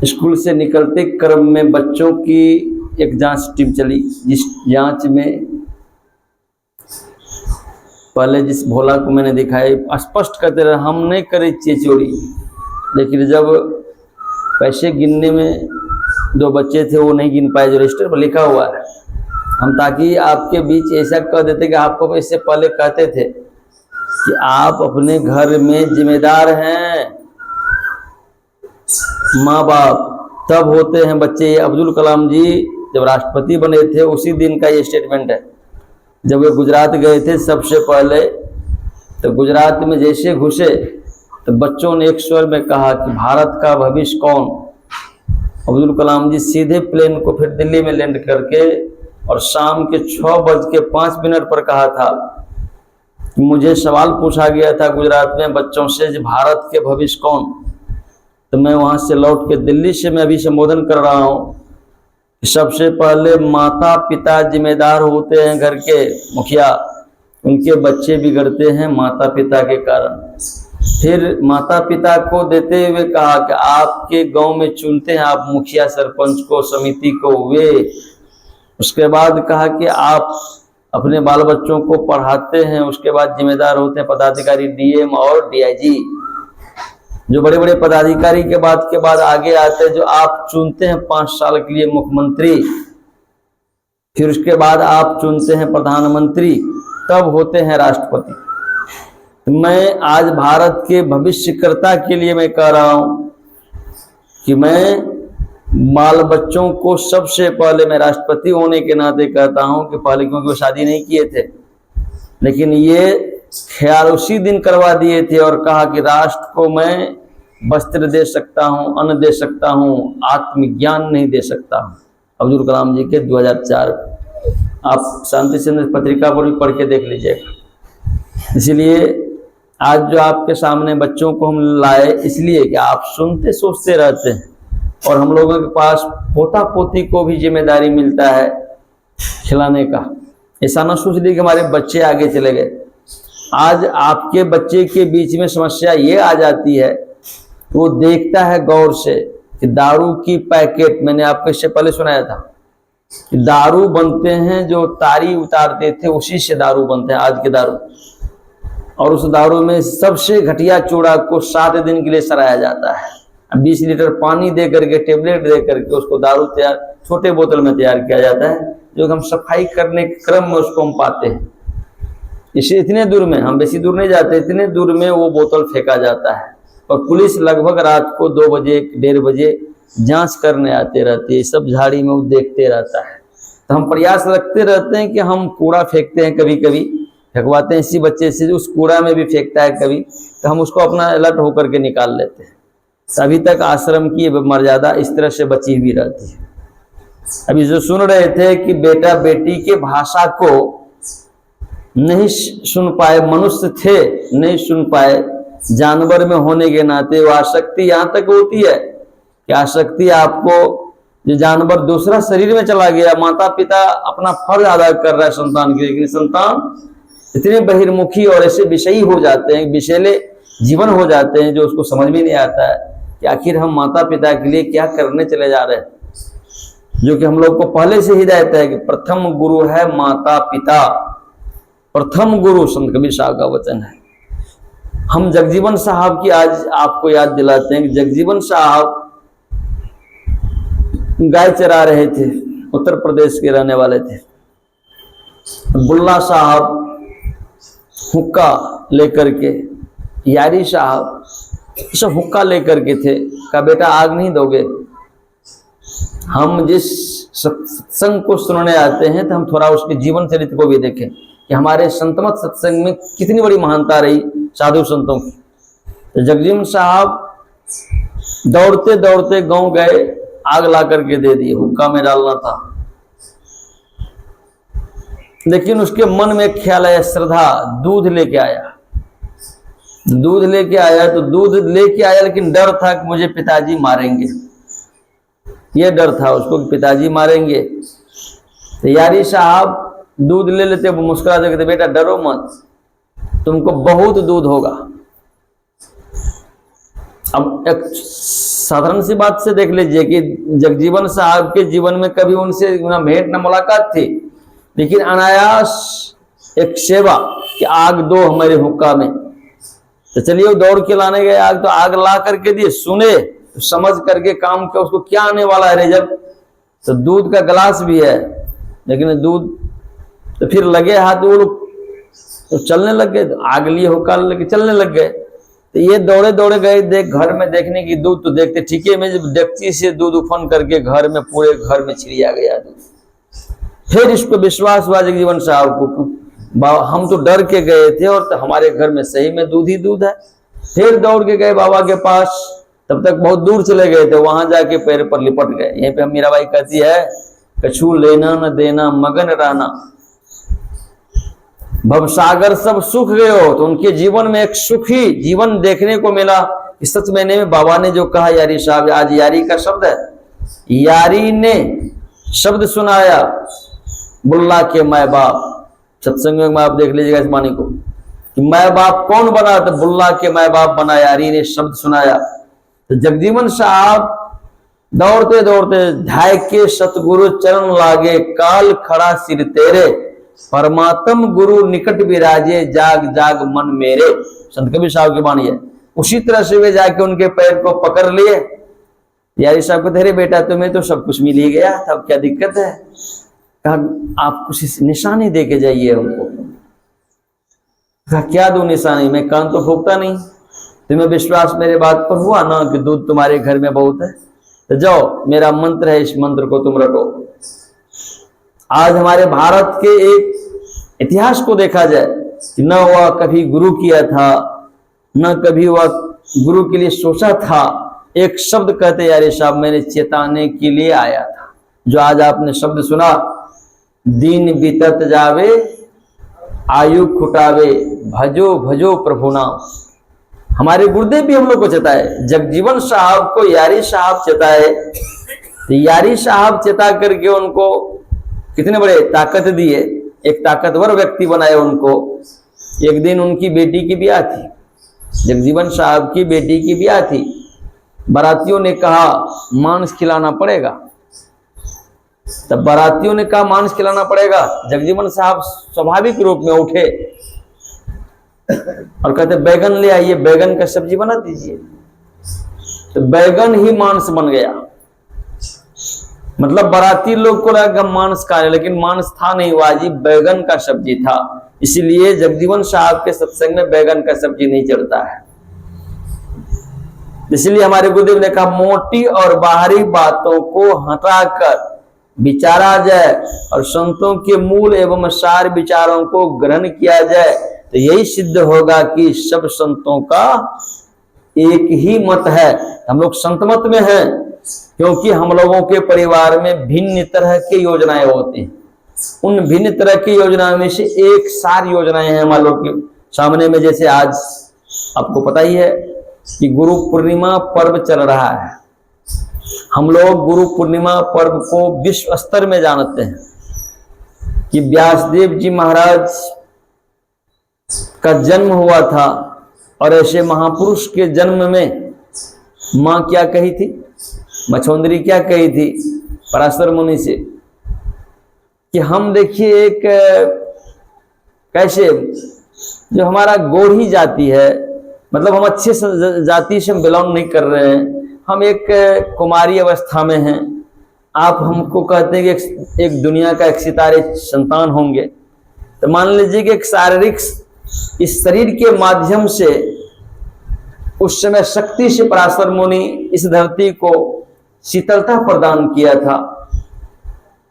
School से निकलते क्रम में बच्चों की एक जांच टीम चली, जिस जांच में पहले जिस भोला को मैंने दिखाया स्पष्ट कहते रहे हम नहीं करे चोरी, लेकिन जब पैसे गिनने में 2 बच्चे थे वो नहीं गिन पाए, जो रजिस्टर पर लिखा हुआ है। हम ताकि आपके बीच ऐसा कह देते कि आपको इससे पहले कहते थे कि आप अपने घर में जिम्मेदार हैं, माँ बाप तब होते हैं बच्चे। अब्दुल कलाम जी जब राष्ट्रपति बने थे उसी दिन का ये स्टेटमेंट है। जब वे गुजरात गए थे सबसे पहले, तो गुजरात में जैसे घुसे तो बच्चों ने एक स्वर में कहा कि भारत का भविष्य कौन। अब्दुल कलाम जी सीधे प्लेन को फिर दिल्ली में लैंड करके और शाम के 6:05 पर कहा था कि मुझे सवाल पूछा गया था गुजरात में बच्चों से भारत के भविष्य कौन। तो मैं वहां से लौट के दिल्ली से मैं अभी संबोधन कर रहा हूँ। सबसे पहले माता पिता जिम्मेदार होते हैं, घर के मुखिया, उनके बच्चे बिगड़ते हैं माता पिता के कारण। फिर माता पिता को देते हुए कहा कि आपके गांव में चुनते हैं आप मुखिया सरपंच को, समिति को, वे। उसके बाद कहा कि आप अपने बाल बच्चों को पढ़ाते हैं, उसके बाद जिम्मेदार होते हैं पदाधिकारी डीएम और डीआईजी, जो बड़े बड़े पदाधिकारी के बाद आगे आते हैं, जो आप चुनते हैं 5 साल के लिए मुख्यमंत्री, फिर उसके बाद आप चुनते हैं प्रधानमंत्री, तब होते हैं राष्ट्रपति। मैं आज भारत के भविष्यकर्ता के लिए मैं कह रहा हूं कि मैं बाल बच्चों को सबसे पहले, मैं राष्ट्रपति होने के नाते कहता हूं कि पहले क्योंकि वो शादी नहीं किए थे, लेकिन ये ख्याल उसी दिन करवा दिए थे और कहा कि राष्ट्र को मैं वस्त्र दे सकता हूं, अन्न दे सकता हूं, आत्मज्ञान नहीं दे सकता हूं। अब्दुल कलाम जी के 2004, आप शांति से पत्रिका पर भी पढ़ के देख लीजिएगा। इसलिए आज जो आपके सामने बच्चों को हम लाए इसलिए कि आप सुनते सोचते रहते हैं, और हम लोगों के पास पोता पोती को भी जिम्मेदारी मिलता है खिलाने का। ऐसा ना सोच ली कि हमारे बच्चे आगे चले गए। आज आपके बच्चे के बीच में समस्या ये आ जाती है, वो देखता है गौर से कि दारू की पैकेट, मैंने आपको इससे पहले सुनाया था कि दारू बनते हैं, जो तारी उतारते थे उसी से दारू बनते हैं आज के दारू, और उस दारू में सबसे घटिया चूड़ा को 7 दिन के लिए सराया जाता है। 20 लीटर पानी दे करके, टेबलेट दे करके उसको दारू तैयार, छोटे बोतल में तैयार किया जाता है, जो हम सफाई करने के क्रम में उसको हम पाते हैं। इसे इतने दूर में, हम बेसी दूर नहीं जाते, इतने दूर में वो बोतल फेंका जाता है, और पुलिस लगभग रात को 2 बजे 1:30 बजे जांच करने आते रहती है, सब झाड़ी में वो देखते रहता है। तो हम प्रयास रखते रहते हैं कि हम कूड़ा फेंकते हैं, कभी कभी फेंकवाते हैं इसी बच्चे से, उस कूड़ा में भी फेंकता है कभी, तो हम उसको अपना अलर्ट होकर के निकाल लेते हैं। अभी तक आश्रम की मर्यादा इस तरह से बची हुई रहती है। अभी जो सुन रहे थे कि बेटा बेटी के भाषा को नहीं सुन पाए, मनुष्य थे नहीं सुन पाए, जानवर में होने के नाते वो आसक्ति यहाँ तक होती है कि आसक्ति आपको, जो जानवर दूसरा शरीर में चला गया, माता पिता अपना फर्ज अदा कर रहा है संतान के लिए, लेकिन संतान इतने बहिर्मुखी और ऐसे विषयी हो जाते हैं, विषैले जीवन हो जाते हैं, जो उसको समझ में नहीं आता है कि आखिर हम माता पिता के लिए क्या करने चले जा रहे हैं। जो कि हम लोग को पहले से हिदायत है कि प्रथम गुरु है माता पिता, प्रथम गुरु संत कबीर साहब का वचन है। हम जगजीवन साहब की आज आपको याद दिलाते हैं कि जगजीवन साहब गाय चरा रहे थे, उत्तर प्रदेश के रहने वाले थे। बुल्ला साहब हुक्का लेकर के, यारी साहब सब हुक्का लेकर के थे। कहा बेटा आग नहीं दोगे? हम जिस सत्संग को सुनने आते हैं तो हम थोड़ा उसके जीवन चरित्र को भी देखें कि हमारे संतमत सत्संग में कितनी बड़ी महानता रही साधु संतों की। तो जगजीवन साहब दौड़ते दौड़ते गांव गए, आग ला करके दे दी, हुक्का में डालना था। लेकिन उसके मन में एक ख्याल आया, श्रद्धा, दूध लेके आया। दूध लेके आया तो दूध लेके आया, लेकिन डर था कि मुझे पिताजी मारेंगे। ये डर था उसको कि पिताजी मारेंगे। तो यारी साहब दूध ले लेते, वो मुस्कुरा देते, बेटा डरो मत, तुमको बहुत दूध होगा। अब एक साधारण सी बात से देख लीजिए कि जगजीवन साहब के जीवन में कभी उनसे ना भेंट ना मुलाकात थी, लेकिन अनायास एक सेवा कि आग दो हमारे हुक्का में, तो चलिए दौड़ के लाने गए आग, तो आग ला करके दिए, सुने तो समझ करके काम किया, उसको क्या आने वाला है रिजल्ट, तो दूध का गिलास भी है, लेकिन दूध तो फिर लगे हाथ, वो लोग तो चलने लग गए, तो आग लिए हुक्का लेके चलने लग गए। तो ये दौड़े दौड़े गए देख घर में देखने की दूध, तो देखते ठीक है में जब डेक्ची से दूध उफन करके घर में पूरे घर में छिड़िया गया दूध। फिर इसको विश्वास हुआ जगजीवन साहब को, हम तो डर के गए थे और तो हमारे घर में सही में दूध ही दूध है। फिर दौड़ के गए बाबा के पास, तब तक बहुत दूर चले गए थे, वहां जाके पैर पर लिपट गए। यहीं पे मीराबाई कहती है, कछु लेना न देना मगन रहना, भवसागर सब सुख गए हो। तो उनके जीवन में एक सुखी जीवन देखने को मिला। इस सच महीने में बाबा ने जो कहा, यारी साहब, आज यारी का शब्द है, यारी ने शब्द सुनाया, बुल्ला के माए बाप। सत्संग में आप देख लीजिएगा इस वाणी को कि माए बाप कौन बना, तो बुल्ला के माए बाप बना, यारी ने शब्द सुनाया। तो जगजीवन साहब दौड़ते दौड़ते ढाई के सतगुरु चरण लागे, काल खड़ा सिर तेरे, परमात्म गुरु निकट विराजे, जाग जाग मन मेरे। संत कबीर साहब की वाणी है। उसी तरह से वे जाके उनके पैर को पकड़ लिए। यारी साहब को, तेरे बेटा तुम्हें तो सब कुछ मिल ही गया था, अब क्या दिक्कत है? कहा आप कुछ निशानी दे के जाइए हमको। कहा क्या दो निशानी, मैं कान तो फूकता नहीं, तुम्हें विश्वास मेरे बात पर हुआ ना कि दूध तुम्हारे घर में बहुत है, तो जाओ मेरा मंत्र है, इस मंत्र को तुम रटो। आज हमारे भारत के एक इतिहास को देखा जाए कि न वह कभी गुरु किया था, न कभी वह गुरु के लिए सोचा था। एक शब्द कहते यारी साहब, मैंने चेताने के लिए आया था। जो आज आपने शब्द सुना, दीन बीतत जावे आयु खुटावे, भजो भजो प्रभु नाम। हमारे गुरुदेव भी हम लोग को चेताए, जगजीवन साहब को यारी साहब चेताए। तो यारी साहब चेता करके उनको कितने बड़े ताकत दिए, एक ताकतवर व्यक्ति बनाए उनको। एक दिन उनकी बेटी की ब्याह थी, जगजीवन साहब की बेटी की ब्याह थी। बारातियों ने कहा मांस खिलाना पड़ेगा, तब बारातियों ने कहा मांस खिलाना पड़ेगा। जगजीवन साहब स्वाभाविक रूप में उठे और कहते बैगन ले आइए, बैगन का सब्जी बना दीजिए। तो बैगन ही मांस बन गया। मतलब बाराती लोग को लगा मांस खा रहे, लेकिन मांस था नहीं, वाजिब बैगन का सब्जी था। इसलिए जगजीवन साहब के सत्संग में बैगन का सब्जी नहीं चलता है। इसलिए हमारे गुरुदेव ने कहा मोटी और बाहरी बातों को हटाकर विचारा जाए और संतों के मूल एवं सार विचारों को ग्रहण किया जाए, तो यही सिद्ध होगा कि सब संतों का एक ही मत है। हम लोग संत मत में हैं क्योंकि हम लोगों के परिवार में भिन्न तरह की योजनाएं होती हैं। उन भिन्न तरह की योजनाओं में से एक सार योजनाएं हैं हमारे लोग के सामने में। जैसे आज आपको पता ही है कि गुरु पूर्णिमा पर्व चल रहा है। हम लोग गुरु पूर्णिमा पर्व को विश्व स्तर में जानते हैं कि व्यासदेव जी महाराज का जन्म हुआ था, और ऐसे महापुरुष के जन्म में माँ क्या कही थी, मछोंदरी क्या कही थी पराशर मुनि से कि हम देखिए एक कैसे जो हमारा गोढ़ी जाति है, मतलब हम अच्छे जाति से बिलोंग नहीं कर रहे हैं, हम एक कुमारी अवस्था में हैं। आप हमको कहते हैं कि एक दुनिया का एक सितारे संतान होंगे, तो मान लीजिए कि एक शारीरिक इस शरीर के माध्यम से उस समय शक्ति से पराशर मुनि इस धरती को शीतलता प्रदान किया था।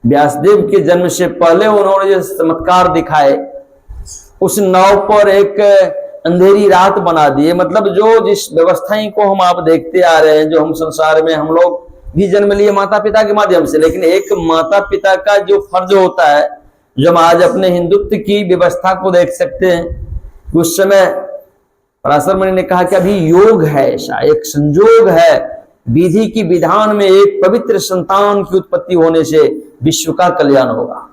व्यासदेव के जन्म से पहले उन्होंने जो चमत्कार दिखाए, उस नाव पर एक अंधेरी रात बना दिए। मतलब जो जिस व्यवस्थाएं को हम आप देखते आ रहे हैं, जो हम संसार में हम लोग भी जन्म लिए माता पिता के माध्यम से, लेकिन एक माता पिता का जो फर्ज होता है, जो हम आज अपने हिंदुत्व की व्यवस्था को देख सकते हैं, उस समय पराशर मुनि ने कहा कि अभी योग है, ऐसा एक संजोग है, विधि की विधान में एक पवित्र संतान की उत्पत्ति होने से विश्व का कल्याण होगा।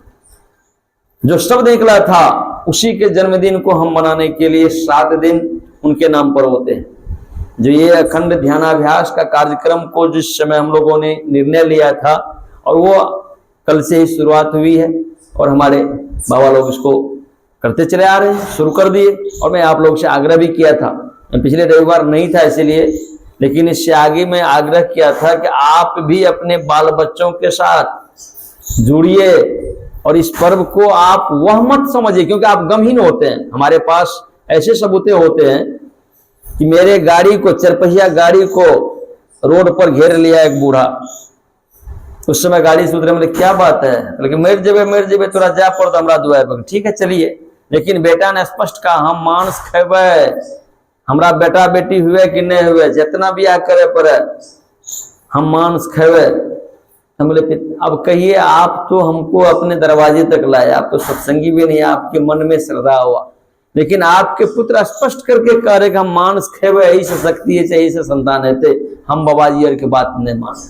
जो शब्द निकला था उसी के जन्मदिन को हम मनाने के लिए 7 दिन उनके नाम पर होते हैं। जो ये अखंड ध्यानाभ्यास का कार्यक्रम को जिस समय हम लोगों ने निर्णय लिया था, और वो कल से ही शुरुआत हुई है और हमारे बाबा लोग इसको करते चले आ रहे हैं, शुरू कर दिए। और मैं आप लोग से आग्रह भी किया था, मैं पिछले रविवार नहीं था इसीलिए, लेकिन इससे आगे मैं आग्रह किया था कि आप भी अपने बाल बच्चों के साथ जुड़िए और इस पर्व को आप वह मत समझिए, क्योंकि आप गमहीन होते हैं। हमारे पास ऐसे सबूते होते हैं कि मेरे गाड़ी को, चरपहिया गाड़ी को रोड पर घेर लिया एक बूढ़ा। उस समय गाड़ी से उतरे, बोले क्या बात है, लेकिन मेर जेबे तोरा जा पड़ हमरा दुआर पर। ठीक है चलिए, लेकिन बेटा ने स्पष्ट कहा हम मांस खेबे, हमरा बेटा बेटी हुए कि नहीं हुए, जितना बियाह करे पड़े हम मांस खेबे। हम बोले अब कहिए, आप तो हमको अपने दरवाजे तक लाए, आप तो सत्संगी भी नहीं, आपके मन में श्रद्धा हुआ, लेकिन आपके पुत्र स्पष्ट करके कह रहे कि हम मांस खेबे, यही से शक्ति है, यही से संतान है, हम बाबा जी और की बात नहीं मान।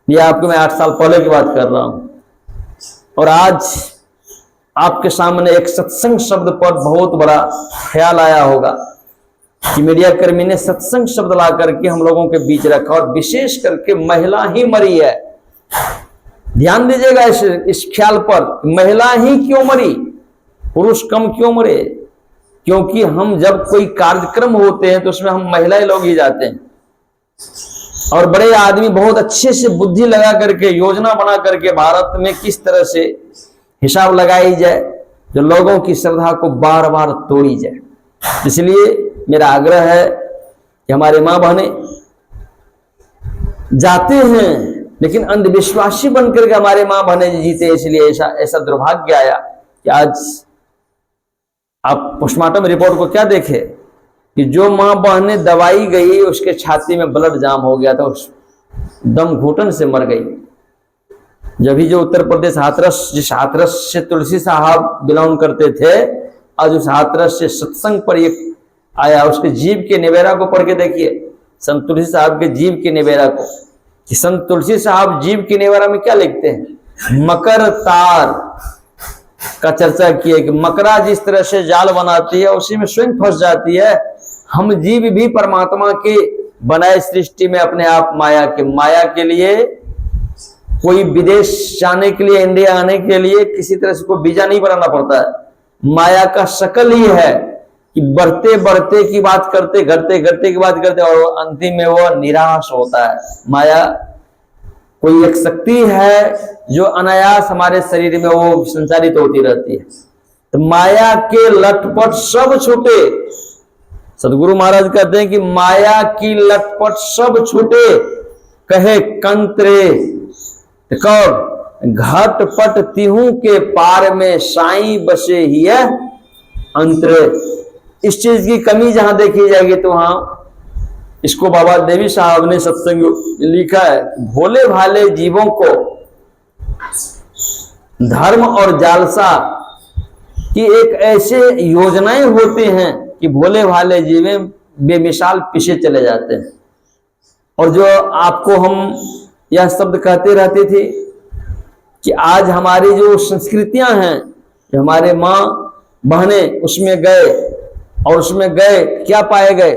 ये आपको मैं 8 साल पहले की बात कर रहा हूं। और आज आपके सामने एक सत्संग शब्द पर बहुत बड़ा ख्याल आया होगा कि मीडिया कर्मी ने सत्संग शब्द ला करके हम लोगों के बीच रखा, और विशेष करके महिला ही मरी है। ध्यान दीजिएगा इस ख्याल पर, महिला ही क्यों मरी, पुरुष कम क्यों मरे? क्योंकि हम जब कोई कार्यक्रम होते हैं तो उसमें हम महिलाएं लोग ही जाते हैं, और बड़े आदमी बहुत अच्छे से बुद्धि लगा करके, योजना बना करके भारत में किस तरह से हिसाब लगाई जाए जो लोगों की श्रद्धा को बार बार तोड़ी जाए। इसलिए मेरा आग्रह है कि हमारे मां बहनें जाते हैं, लेकिन अंधविश्वासी बनकर के हमारे मां बहनें जीते। इसलिए ऐसा दुर्भाग्य आया कि आज आप पोस्टमार्टम रिपोर्ट को क्या देखे कि जो मां बहनें दवाई गई उसके छाती में ब्लड जाम हो गया था, उस दम घुटन से मर गई। जब भी जो उत्तर प्रदेश हाथरस, जिस हाथरस से तुलसी साहब बिलोंग करते थे, आज उस हाथरस से सत्संग पर एक आया, उसके जीव के निवेरा को पढ़ के देखिए, संत तुलसी साहब के जीव के निवेरा को, कि संत तुलसी साहब जीव के निवेरा में क्या लिखते हैं, मकर तार का चर्चा किए कि मकरा जिस तरह से जाल बनाती है उसी में स्वयं फंस जाती है, हम जीव भी परमात्मा के बनाए सृष्टि में अपने आप माया के लिए, कोई विदेश जाने के लिए, इंडिया आने के लिए किसी तरह से कोई वीजा नहीं बनाना पड़ता है। माया का शकल ही है कि बढ़ते बढ़ते की बात करते, घटते घटते की बात करते, और अंतिम में वो निराश होता है। माया कोई एक शक्ति है जो अनायास हमारे शरीर में वो संचारित होती रहती है। तो माया के लटपट सब छूटे, सदगुरु महाराज कहते हैं कि माया की लटपट सब छूटे, कहे कंत्रे कौन घटपट तिहू के पार में साईं बसे ही है अंतरे। इस चीज की कमी जहां देखी जाएगी तो वहां, इसको बाबा देवी साहब ने सत्संग लिखा है, भोले भाले जीवों को धर्म और जालसा की एक ऐसे योजनाएं होती हैं कि भोले भाले जीवें बेमिसाल पीछे चले जाते हैं। और जो आपको हम यह शब्द कहते रहते थे कि आज हमारी जो संस्कृतियां हैं, जो हमारे माँ बहनें उसमें गए, और उसमें गए क्या पाए गए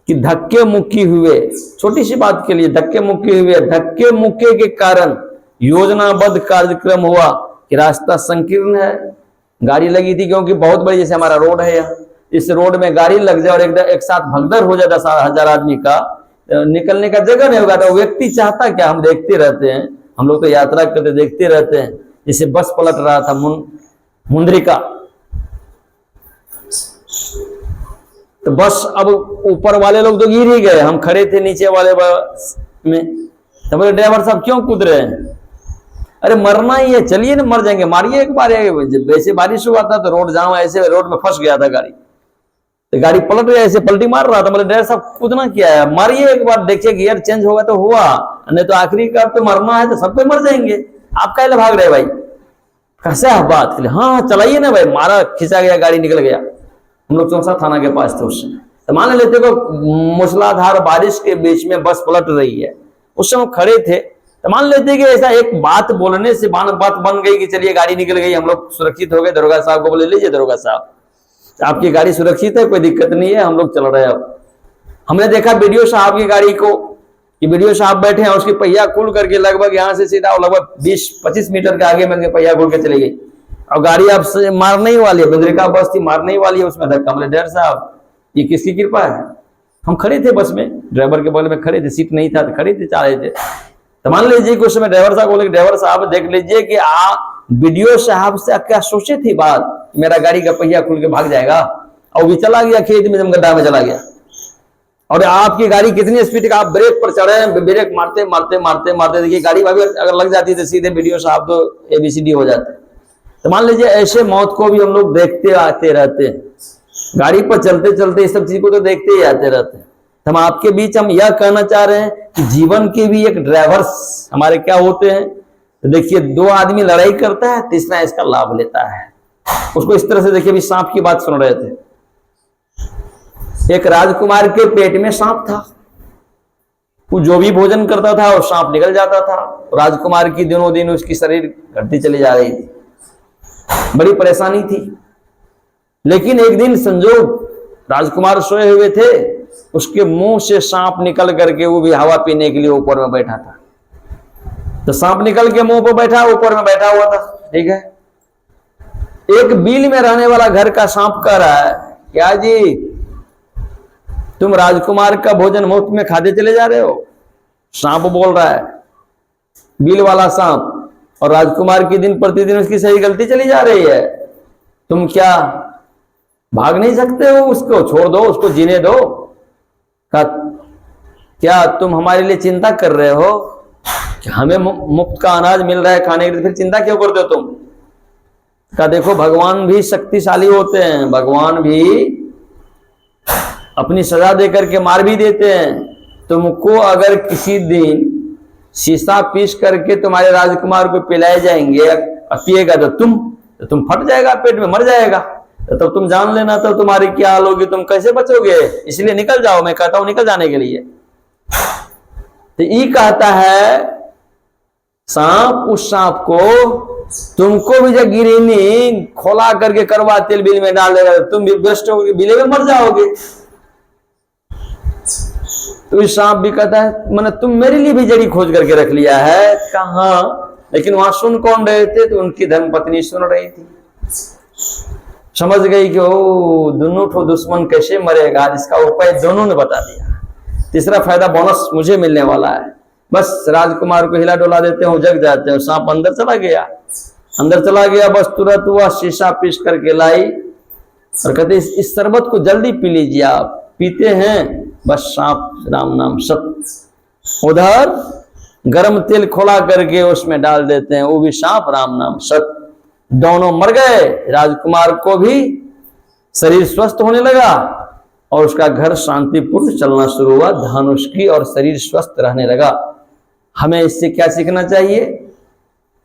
कि धक्के मुक्की हुए, छोटी सी बात के लिए धक्के मुक्की हुए। धक्के मुक्के के कारण योजनाबद्ध कार्यक्रम हुआ कि रास्ता संकीर्ण है, गाड़ी लगी थी, क्योंकि बहुत बड़ी, जैसे हमारा रोड है यहाँ, इस रोड में गाड़ी लग जाए और एक साथ भगदड़ हो जाए 10,000 आदमी का, निकलने का जगह नहीं होगा। तो व्यक्ति चाहता क्या, हम देखते रहते हैं, हम लोग तो यात्रा करते देखते रहते हैं, जैसे बस पलट रहा था मुंद्रिका, तो बस अब ऊपर वाले लोग तो गिर ही गए, हम खड़े थे नीचे वाले बस में, तो बोले ड्राइवर साहब क्यों कूद रहे हैं? अरे मरना ही है, चलिए ना, मर जाएंगे, मारिए एक बार। जब वैसे बारिश हुआ था तो रोड जाम, ऐसे रोड में फंस गया था गाड़ी, तो गाड़ी पलट गया, ऐसे पलटी मार रहा था। मतलब ड्राइवर साहब कूदना क्या है, मारिए एक बार, देखिए गियर चेंज होगा तो हुआ, नहीं तो आखिरी का तो मरना है, तो सब पे मर जाएंगे, आप काहे भाग रहे भाई? कैसे आप बात के लिए, हाँ चलाइए ना भाई। मारा, खिंचा गया, गाड़ी निकल गया। हम लोग चौसा थाना के पास थे उस समय। तो मान लेते को मूसलाधार बारिश के बीच में बस पलट रही है, उस समय खड़े थे, तो मान लेते कि ऐसा एक बात बोलने से बात बन गई कि चलिए गाड़ी निकल गई, हम लोग सुरक्षित हो गए। दरोगा साहब को बोले लीजिए दरोगा साहब, आपकी गाड़ी सुरक्षित है, कोई दिक्कत नहीं है, हम लोग चल रहे हैं। अब हमने देखा वीडियो साहब की गाड़ी को कि वीडियो साहब बैठे हैं, उसकी पहिया खुल करके लगभग यहाँ से सीधा लगभग 20-25 मीटर के आगे में पहिया खुल के चली गई और गाड़ी अब मारने ही वाली है, बद्रिका बस थी, मारने ही वाली है, उसमें धक्का। बोले ड्राइवर साहब ये किसकी कृपा है? हम खड़े थे बस में, ड्राइवर के बगल में खड़े थे, सीट नहीं था तो खड़े थे, चाह रहे थे। तो मान लीजिए कि उस समय ड्राइवर साहब बोले, ड्राइवर साहब देख लीजिए कि वीडियो साहब से क्या सोचे थी बात, मेरा गाड़ी का पहिया खुल के भाग जाएगा, और भी चला गया खेत में, गड्ढा में चला गया। और आपकी गाड़ी कितनी स्पीड का, आप ब्रेक पर चढ़े हैं, ब्रेक मारते मारते मारते मारते, देखिए गाड़ी अगर लग जाती तो सीधे वीडियो साहब तो ABCD हो जाते। तो मान लीजिए ऐसे मौत को भी हम लोग देखते आते रहते हैं, गाड़ी पर चलते चलते इस सब चीज को तो देखते ही आते रहते हैं। तो हम आपके बीच हम यह कहना चाह रहे हैं कि जीवन के भी एक ड्राइवर्स हमारे क्या होते हैं। तो देखिए 2 आदमी लड़ाई करता है, तीसरा इसका लाभ लेता है। उसको इस तरह से देखिए, अभी सांप की बात सुन रहे थे। एक राजकुमार के पेट में सांप था, वो जो भी भोजन करता था वो सांप निकल जाता था। राजकुमार की दिनों दिन उसकी शरीर घटती चली जा रही थी, बड़ी परेशानी थी। लेकिन एक दिन संजोग राजकुमार सोए हुए थे, उसके मुंह से सांप निकल करके, वो भी हवा पीने के लिए ऊपर में बैठा था। तो सांप निकल के मुंह पर बैठा, ऊपर में बैठा हुआ था, ठीक है। एक बिल में रहने वाला घर का सांप कह रहा है, क्या जी तुम राजकुमार का भोजन मुफ्त में खाते चले जा रहे हो? सांप बोल रहा है, बिल वाला सांप, और राजकुमार की दिन प्रतिदिन उसकी सही गलती चली जा रही है। तुम क्या भाग नहीं सकते हो? उसको छोड़ दो, उसको जीने दो। क्या तुम हमारे लिए चिंता कर रहे हो कि हमें मुफ्त का अनाज मिल रहा है खाने के लिए, फिर चिंता क्यों करते हो तुम? का देखो भगवान भी शक्तिशाली होते हैं, भगवान भी अपनी सजा देकर के मार भी देते हैं। तुमको अगर किसी दिन शीशा पीस करके तुम्हारे राजकुमार को पिलाए जाएंगे और पिएगा तो तुम फट जाएगा, पेट में मर जाएगा। तो तुम जान लेना तो तुम्हारी क्या हाल होगी, तुम कैसे बचोगे? इसलिए निकल जाओ, मैं कहता हूं निकल जाने के लिए। तो ये कहता है सांप उस सांप को, तुमको भी जब गिरनी खोला करके करवा तेल बिल में डाल देगा, तुम भी बेस्ट होगे, बिले में मर जाओगे। तो इस सांप भी कहता है मैंने तुम मेरे लिए भी जड़ी खोज करके रख लिया है। कहां? लेकिन वहां सुन कौन रहे थे? तो उनकी धर्मपत्नी सुन रही थी। समझ गई कि ओ दोनों ठो दुश्मन कैसे मरेगा, इसका उपाय दोनों ने बता दिया। तीसरा फायदा बोनस मुझे मिलने वाला है। बस राजकुमार को हिला डोला देते हो, जग जाते हो। सांप अंदर चला गया, बस तुरंत हुआ शीशा पीस करके लाई और कहते इस शरबत को जल्दी पी लीजिए। आप पीते हैं, बस सांप राम नाम सत्य। उधर गरम तेल खोला करके उसमें डाल देते हैं, वो भी सांप राम नाम सत्य। दोनों मर गए। राजकुमार को भी शरीर स्वस्थ होने लगा और उसका घर शांतिपूर्ण चलना शुरू हुआ, धन उसकी और शरीर स्वस्थ रहने लगा। हमें इससे क्या सीखना चाहिए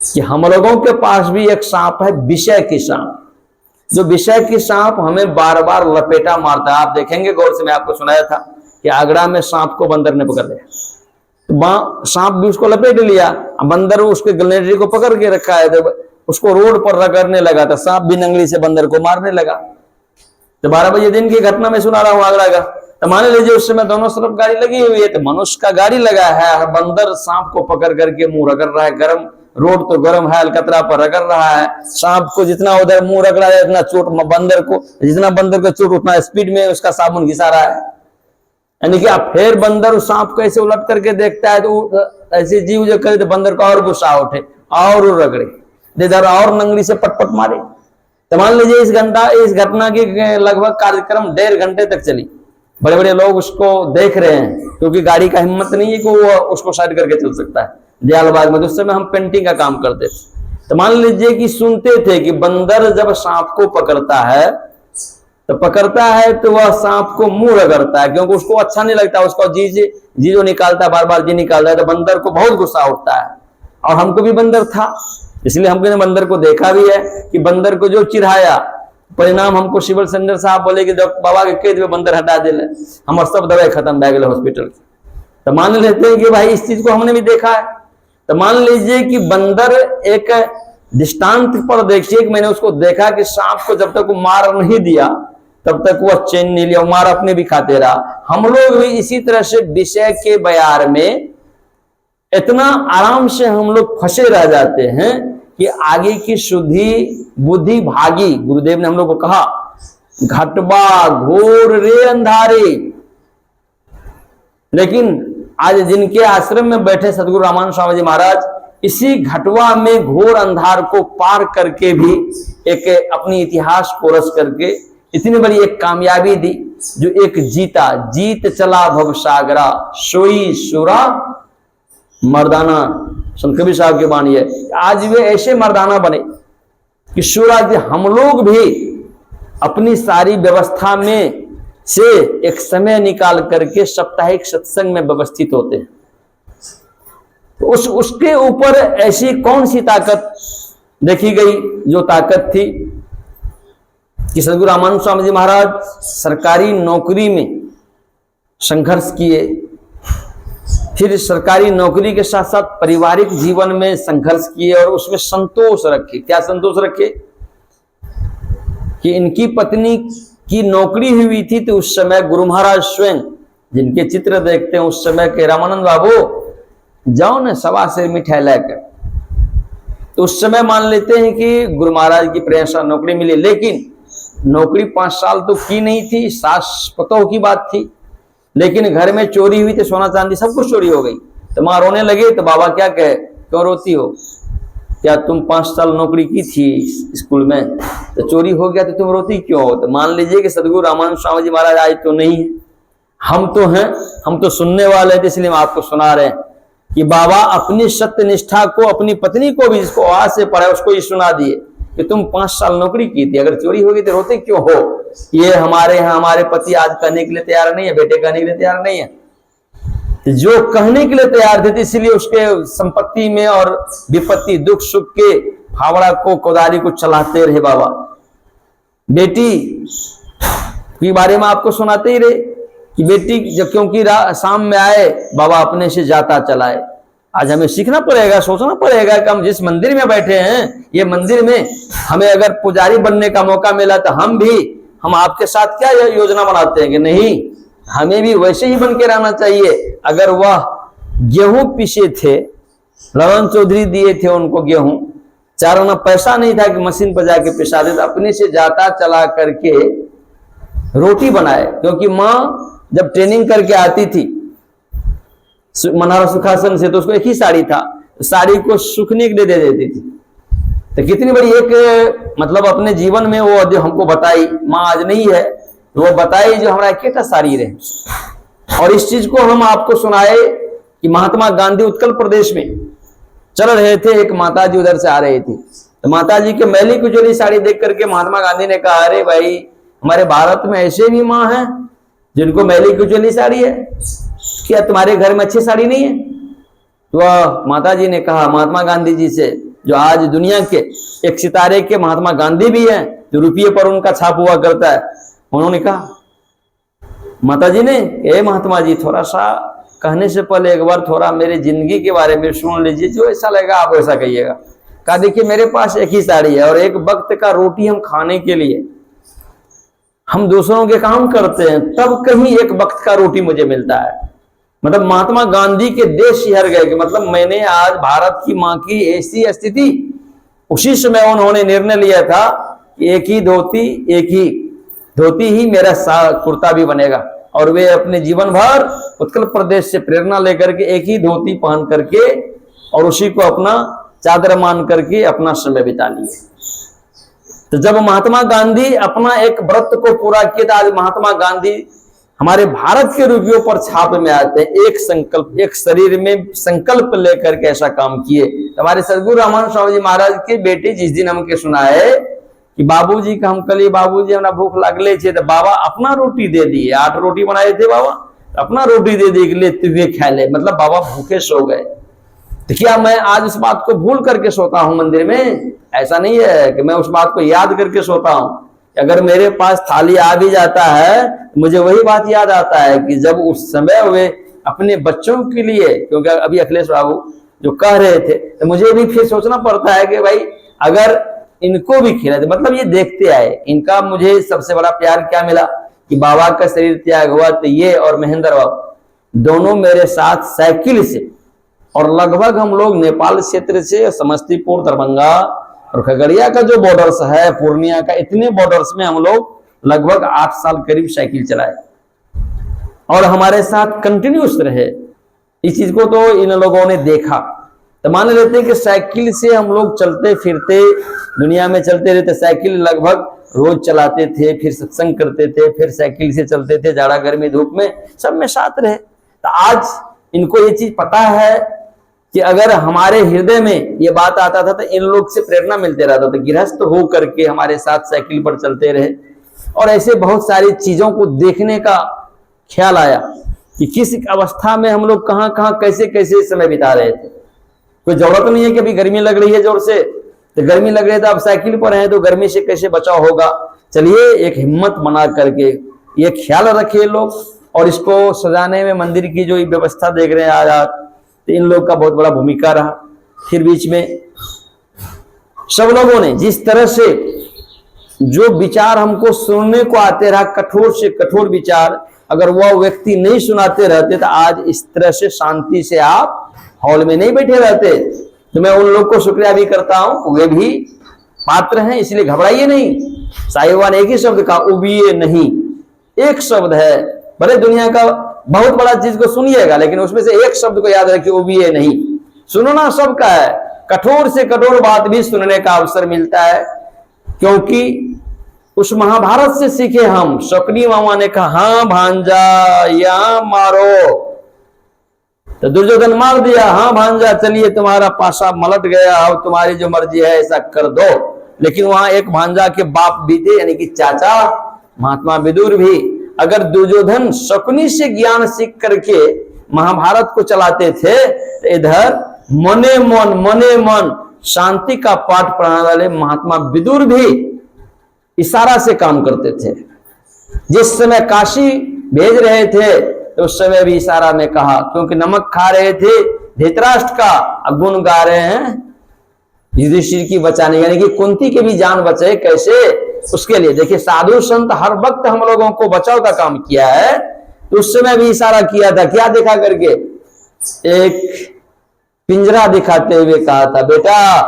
कि हम लोगों के पास भी एक सांप है, विषय की सांप। जो विषय की सांप हमें बार बार लपेटा मारता है। आप देखेंगे गौर से, मैं आपको सुनाया था कि आगरा में सांप को बंदर ने पकड़ लिया, तो सांप भी उसको लपेट लिया, बंदर उसके गलनेटरी को पकड़ के रखा है, तो उसको रोड पर रगड़ने लगा था। सांप भी नंगली से बंदर को मारने लगा। तो 12 बजे दिन की घटना में सुना रहा हूं आगरा का। तो मान लीजिए उस समय दोनों तरफ गाड़ी लगी हुई है, तो मनुष्य का गाड़ी लगा है, बंदर सांप को पकड़ करके मुंह रगड़ रहा है। गर्म रोड तो गर्म है, अलकतरा पर रगड़ रहा है। सांप को जितना उधर मुंह रगड़ा है, इतना चोट बंदर को चोट, उतना स्पीड में उसका साबुन घिसा रहा है। यानी कि आप फिर बंदर उस सांप को ऐसे उलट करके देखता है, तो ऐसे जीव जो करे तो बंदर का और गुस्सा उठे और रगड़े, इधर और नंगली से पटपट मारे। तो मान लीजिए इस घटना की लगभग कार्यक्रम 1.5 घंटे तक चली। बड़े बड़े लोग उसको देख रहे हैं, क्योंकि गाड़ी का हिम्मत नहीं है कि वो उसको साइड करके चल सकता है। दयालबाग में उस समय हम पेंटिंग का काम करते थे। तो मान लीजिए कि सुनते थे कि बंदर जब सांप को पकड़ता है तो वह सांप को मुंह रगड़ता है, क्योंकि उसको अच्छा नहीं लगता, उसको जी जो निकालता है, बार बार जी निकालता है, तो बंदर को बहुत गुस्सा उठता है। और हमको भी बंदर था, इसलिए हमने बंदर को देखा भी है कि बंदर को जो चिढ़ाया, परिणाम हमको सिविल सर्जन साहब बोले कि बाबा के कैद में बंदर हटा दे, हमारे सब दवाई खत्म बह गए हॉस्पिटल की। तो मान लेते हैं कि भाई इस चीज को हमने भी देखा है। तो मान लीजिए कि बंदर एक दृष्टांत पर देखिए कि मैंने उसको देखा कि सांप को जब तक वो मार नहीं दिया तब तक वह चैन नहीं लिया, मार अपने भी खाते रहा। हम लोग भी इसी तरह से विषय के बयार में इतना आराम से हम लोग फंसे रह जाते हैं कि आगे की शुद्धि बुद्धि भागी। गुरुदेव ने हम लोग को कहा, घटबा घोर रे अंधारे। लेकिन आज जिनके आश्रम में बैठे सदगुरु रामानंद स्वामी जी महाराज, इसी घटवा में घोर अंधार को पार करके भी एक अपनी इतिहास को रस करके इतनी बड़ी एक कामयाबी दी, जो एक जीता, जीत चला भवसागरा सोई सुरा मर्दाना। संत कबीर साहब की वाणी है, आज वे ऐसे मर्दाना बने कि सुरा, हम लोग भी अपनी सारी व्यवस्था में से एक समय निकाल करके साप्ताहिक सत्संग में व्यवस्थित होते हैं। तो उसके ऊपर ऐसी कौन सी ताकत देखी गई, जो ताकत थी कि सदगुरु रामानंद स्वामी जी महाराज सरकारी नौकरी में संघर्ष किए, फिर सरकारी नौकरी के साथ साथ पारिवारिक जीवन में संघर्ष किए और उसमें संतोष रखे। क्या संतोष रखे कि इनकी पत्नी की नौकरी हुई थी, तो उस समय गुरु महाराज स्वयं, जिनके चित्र देखते हैं उस समय के, रामानंद बाबू जाओ ना सवा से मिठाई लेकर। तो उस समय मान लेते हैं कि गुरु महाराज की प्रेरणा नौकरी मिली, लेकिन नौकरी 5 साल तो की नहीं थी, सास पतोह की बात थी। लेकिन घर में चोरी हुई तो सोना चांदी सब कुछ चोरी हो गई। तो माँ रोने लगे, तो बाबा क्या कहे, क्यों रोती हो, क्या तुम 5 साल नौकरी की थी स्कूल में, तो चोरी हो गया तो तुम रोती क्यों हो। तो मान लीजिए कि सदगुरु रामानंद स्वामी जी महाराज आज तो नहीं है, हम तो हैं, हम तो सुनने वाले थे, इसलिए हम आपको सुना रहे हैं कि बाबा अपनी सत्य निष्ठा को अपनी पत्नी को भी, जिसको आवाज से पढ़ा उसको ही सुना दिए कि तुम 5 साल नौकरी की थी, अगर चोरी हो गई तो रोते क्यों हो। ये हमारे यहाँ हमारे पति आज कहने के लिए तैयार नहीं है, बेटे कहने के लिए तैयार नहीं है, जो कहने के लिए तैयार थे, इसलिए उसके संपत्ति में और विपत्ति दुख सुख के फावड़ा को कोदारी को चलाते रहे बाबा। बेटी के बारे में आपको सुनाते ही रहे कि बेटी जब क्योंकि शाम में आए बाबा अपने से जाता चलाए। आज हमें सीखना पड़ेगा, सोचना पड़ेगा कि हम जिस मंदिर में बैठे हैं, ये मंदिर में हमें अगर पुजारी बनने का मौका मिला तो हम आपके साथ क्या योजना बनाते हैं कि नहीं, हमें भी वैसे ही बन के रहना चाहिए। अगर वह गेहूं पीसे थे, ललन चौधरी दिए थे उनको गेहूं, 4 आना पैसा नहीं था कि मशीन पर जाके पिसा दे, तो अपने से जाता चला करके रोटी बनाए। क्योंकि माँ जब ट्रेनिंग करके आती थी मनारा सुखासन से, तो उसको एक ही साड़ी था, साड़ी को सूखने के लिए दे देती थी। तो कितनी बड़ी एक मतलब अपने जीवन में वो जो हमको बताई, माँ आज नहीं है, वो बताई जो हमारा केटा साड़ी रहे। और इस चीज को हम आपको सुनाए कि महात्मा गांधी उत्कल प्रदेश में चल रहे थे, एक माता जी उधर से आ रही थी, तो माता जी के मैली कुचली साड़ी देख करके महात्मा गांधी ने कहा, अरे भाई हमारे भारत में ऐसे भी माँ हैं जिनको मैली कुचली साड़ी है, क्या तुम्हारे घर में अच्छी साड़ी नहीं है। तो माता जी ने कहा महात्मा गांधी जी से, जो आज दुनिया के एक सितारे के महात्मा गांधी भी हैं, जो रुपये पर उनका छाप हुआ करता है, उन्होंने कहा माता जी ने, ए महात्मा जी थोड़ा सा कहने से पहले एक बार थोड़ा मेरी जिंदगी के बारे में सुन लीजिए, जो ऐसा लगेगा आप ऐसा कहिएगा। कहा देखिए मेरे पास एक ही साड़ी है और एक वक्त का रोटी हम खाने के लिए हम दूसरों के काम करते हैं, तब कहीं एक वक्त का रोटी मुझे मिलता है। मतलब महात्मा गांधी के देश शहर गए कि मतलब मैंने आज भारत की माँ की ऐसी स्थिति, उसी समय उन्होंने निर्णय लिया था कि एक ही धोती ही मेरा कुर्ता भी बनेगा। और वे अपने जीवन भर उत्कल प्रदेश से प्रेरणा लेकर के एक ही धोती पहन करके और उसी को अपना चादर मान करके अपना समय बिता लिए। तो जब महात्मा गांधी अपना एक व्रत को पूरा किया था, आज महात्मा गांधी हमारे भारत के रुपयों पर छाप में आते हैं, एक संकल्प, एक शरीर में संकल्प लेकर के ऐसा काम किए। हमारे सदगुरु रामानंद स्वामी जी महाराज के बेटे जिस दिन हमके सुनाए कि बाबूजी का हम कल बाबूजी हमारा भूख लागले छे, तो बाबा अपना रोटी दे दिए, 8 रोटी बनाए थे बाबा, अपना रोटी दे दी ले तुझे खा ले, मतलब बाबा भूखे सो गए। तो क्या मैं आज उस बात को भूल करके सोता हूं मंदिर में? ऐसा नहीं है कि मैं उस बात को याद करके सोता हूं। अगर मेरे पास थाली आ भी जाता है, मुझे वही बात याद आता है कि जब उस समय वे अपने बच्चों के लिए, क्योंकि अभी अखिलेश बाबू जो कह रहे थे, तो मुझे भी फिर सोचना पड़ता है कि भाई अगर इनको भी खिलाते, मतलब ये देखते आए। इनका मुझे सबसे बड़ा प्यार क्या मिला कि बाबा का शरीर त्याग हुआ तो ये और महेंद्र बाबू दोनों मेरे साथ साइकिल से, और लगभग हम लोग नेपाल क्षेत्र से समस्तीपुर, दरभंगा और खगड़िया का जो बॉर्डर्स है, पूर्णिया का, इतने बॉर्डर्स में हम लोग लगभग 8 साल करीब साइकिल चलाए और हमारे साथ कंटिन्यूस रहे। इस चीज को तो इन लोगों ने देखा। तो मान लेते हैं कि साइकिल से हम लोग चलते फिरते दुनिया में चलते रहते, साइकिल लगभग रोज चलाते थे, फिर सत्संग करते थे, फिर साइकिल से चलते थे, जाड़ा गर्मी धूप में सब में साथ रहे। तो आज इनको ये चीज पता है कि अगर हमारे हृदय में ये बात आता था तो इन लोग से प्रेरणा मिलते रहता था। गृहस्थ हो करके हमारे साथ साइकिल पर चलते रहे और ऐसे बहुत सारी चीजों को देखने का ख्याल आया कि किस अवस्था में हम लोग कहाँ कहाँ कैसे कैसे समय बिता रहे थे। कोई जरूरत नहीं है कि अभी गर्मी लग रही है जोर से, तो गर्मी लग रही है तो आप साइकिल पर हैं तो गर्मी से कैसे बचाव होगा। चलिए एक हिम्मत बना करके ये ख्याल रखे लोग, और इसको सजाने में मंदिर की जो व्यवस्था देख रहे हैं आज, तो इन लोग का बहुत बड़ा भूमिका रहा। फिर बीच में सब लोगों ने जिस तरह से जो विचार हमको सुनने को आते रहा, कठोर से कठोर विचार, अगर वह व्यक्ति नहीं सुनाते रहते तो आज इस तरह से शांति से आप हॉल में नहीं बैठे रहते। तो मैं उन लोग को शुक्रिया भी करता हूं, वे भी पात्र हैं, इसलिए घबराइए नहीं। साईं बाबा ने एक ही शब्द कहा, उबिए नहीं, एक शब्द है। बड़े दुनिया का बहुत बड़ा चीज को सुनिएगा, लेकिन उसमें से एक शब्द को याद रखिए, उबिए नहीं। सुनना सबका है, कठोर से कठोर बात भी सुनने का अवसर मिलता है, क्योंकि उस महाभारत से सीखे हम। शकुनी मामा ने कहा, हाँ भांजा या मारो, तो दुर्योधन मार दिया। हाँ भांजा चलिए तुम्हारा पासा मलट गया, अब तुम्हारी जो मर्जी है ऐसा कर दो। लेकिन वहां एक भांजा के बाप भी थे, यानी कि चाचा महात्मा विदुर भी। अगर दुर्योधन शकुनी से ज्ञान सीख करके महाभारत को चलाते थे, तो इधर मने मन शांति का पाठ पढ़ाने वाले महात्मा विदुर भी इशारा से काम करते थे। जिस समय काशी भेज रहे थे तो उस समय भी इशारा में कहा, क्योंकि नमक खा रहे थे धृतराष्ट्र का, गुण गा रहे हैं युधिष्ठिर की बचाने, यानी कि कुंती की भी जान बचे कैसे, उसके लिए। देखिए साधु संत हर वक्त हम लोगों को बचाव का काम किया है, तो उस समय भी इशारा किया था। क्या दिखा करके? एक पिंजरा दिखाते हुए कहा था, बेटा,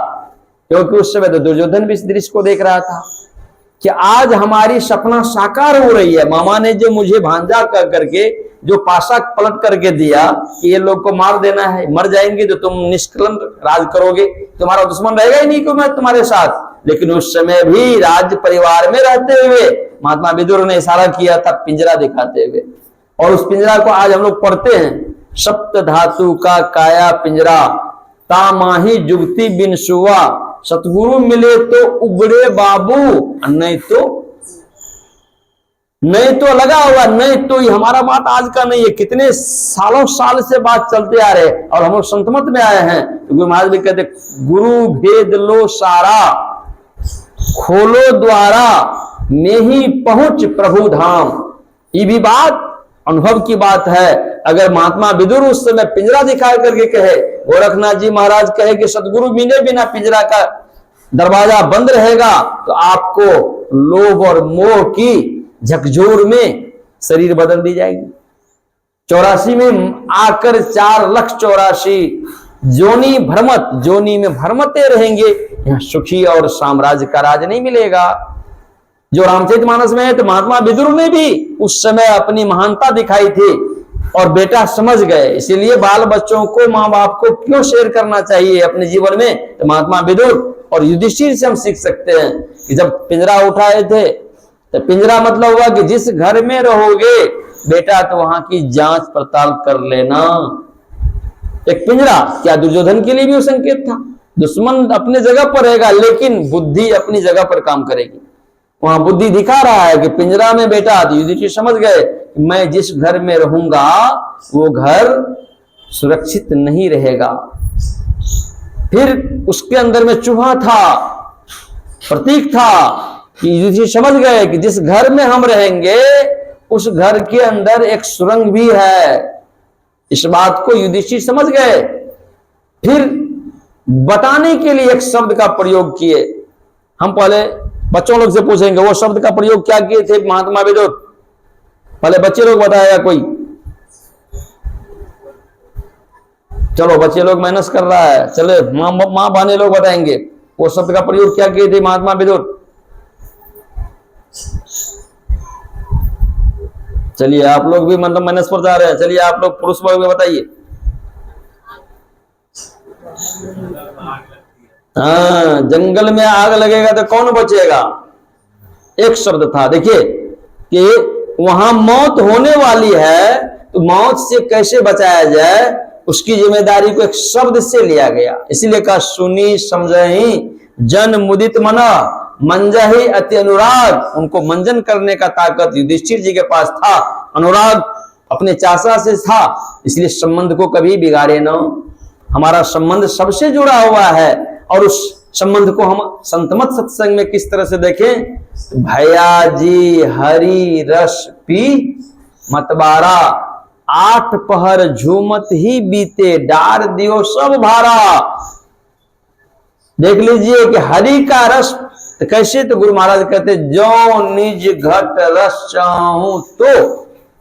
क्योंकि उस समय तो दुर्योधन भी इस दृश्य को देख रहा था कि आज हमारी सपना साकार हो रही है। मामा ने जो मुझे भांजा कर करके जो पासा पलट करके दिया कि ये लोग को मार देना है, मर जाएंगे तो तुम निष्कलंक राज करोगे, तुम्हारा दुश्मन रहेगा ही नहीं कि मैं तुम्हारे साथ। लेकिन उस समय भी राज परिवार में रहते हुए महात्मा विदुर ने इशारा किया था पिंजरा दिखाते हुए, और उस पिंजरा को आज हम लोग पढ़ते हैं, सप्त धातु का काया पिंजरा, ता माही जुगती बिन सुआ, सतगुरु मिले तो उबड़े बाबू, नहीं तो लगा हुआ, नहीं तो ये हमारा बात आज का नहीं है, कितने सालों साल से बात चलते आ रहे, और हम लोग संतमत में आए हैं। तो गुरु महाराज भी कहते, गुरु भेद लो सारा, खोलो द्वारा, में ही पहुंच प्रभु धाम। ये भी बात अनुभव की बात है। अगर महात्मा विदुर उस समय पिंजरा दिखा करके कहे, गोरखनाथ जी महाराज कहे कि सदगुरु मिले बिना पिंजरा का दरवाजा बंद रहेगा, तो आपको लोभ और मोह की झकझोर में शरीर बदल दी जाएगी। 84 में आकर 4,84,00,000 जोनी भ्रमत, जोनी में भ्रमते रहेंगे, यहाँ सुखी और साम्राज्य का राज नहीं मिलेगा। जो रामचरितमानस में है, तो महात्मा विदुर ने भी उस समय अपनी महानता दिखाई थी और बेटा समझ गए। इसीलिए बाल बच्चों को माँ बाप को क्यों शेयर करना चाहिए अपने जीवन में, तो महात्मा विदुर और युधिष्ठिर से हम सीख सकते हैं कि जब पिंजरा उठाए थे, तो पिंजरा मतलब हुआ कि जिस घर में रहोगे बेटा तो वहां की जांच पड़ताल कर लेना। एक पिंजरा क्या दुर्योधन के लिए भी वो संकेत था, दुश्मन अपने जगह पर रहेगा लेकिन बुद्धि अपनी जगह पर काम करेगी। वहां बुद्धि दिखा रहा है कि पिंजरा में बेटा, तो युधिष्ठिर समझ गए कि मैं जिस घर में रहूंगा वो घर सुरक्षित नहीं रहेगा। फिर उसके अंदर में चूहा था, प्रतीक था कि युधिष्ठिर समझ गए कि जिस घर में हम रहेंगे उस घर के अंदर एक सुरंग भी है। इस बात को युधिष्ठिर समझ गए। फिर बताने के लिए एक शब्द का प्रयोग किए, हम पहले बच्चों लोग से पूछेंगे वो शब्द का प्रयोग क्या किए थे महात्मा विदुर, पहले बच्चे लोग बताएगा कोई। चलो बच्चे लोग मेहनत कर रहा है, चले माँ बहने लोग बताएंगे वो शब्द का प्रयोग क्या किए थे महात्मा विदुर। चलिए आप लोग भी मतलब मेहनत पर जा रहे हैं, चलिए आप लोग पुरुष वर्ग में बताइए। हाँ, जंगल में आग लगेगा तो कौन बचेगा, एक शब्द था। देखिए कि वहां मौत होने वाली है तो मौत से कैसे बचाया जाए उसकी जिम्मेदारी को एक शब्द से लिया गया, इसीलिए कहा सुनी समझही जन मुदित मना मंजही अति अनुराग। उनको मंजन करने का ताकत युधिष्ठिर जी के पास था, अनुराग अपने चाचा से था, इसलिए संबंध को कभी बिगाड़े न। हमारा संबंध सबसे जुड़ा हुआ है और उस संबंध को हम संतमत सत्संग में किस तरह से देखें, भैया जी हरि रस पी मतबारा 8 पहर झूमत ही बीते डार दियो सब भारा। देख लीजिए कि हरि का रस तो कैसे, तो गुरु महाराज कहते जो निज घट रस चाहूं तो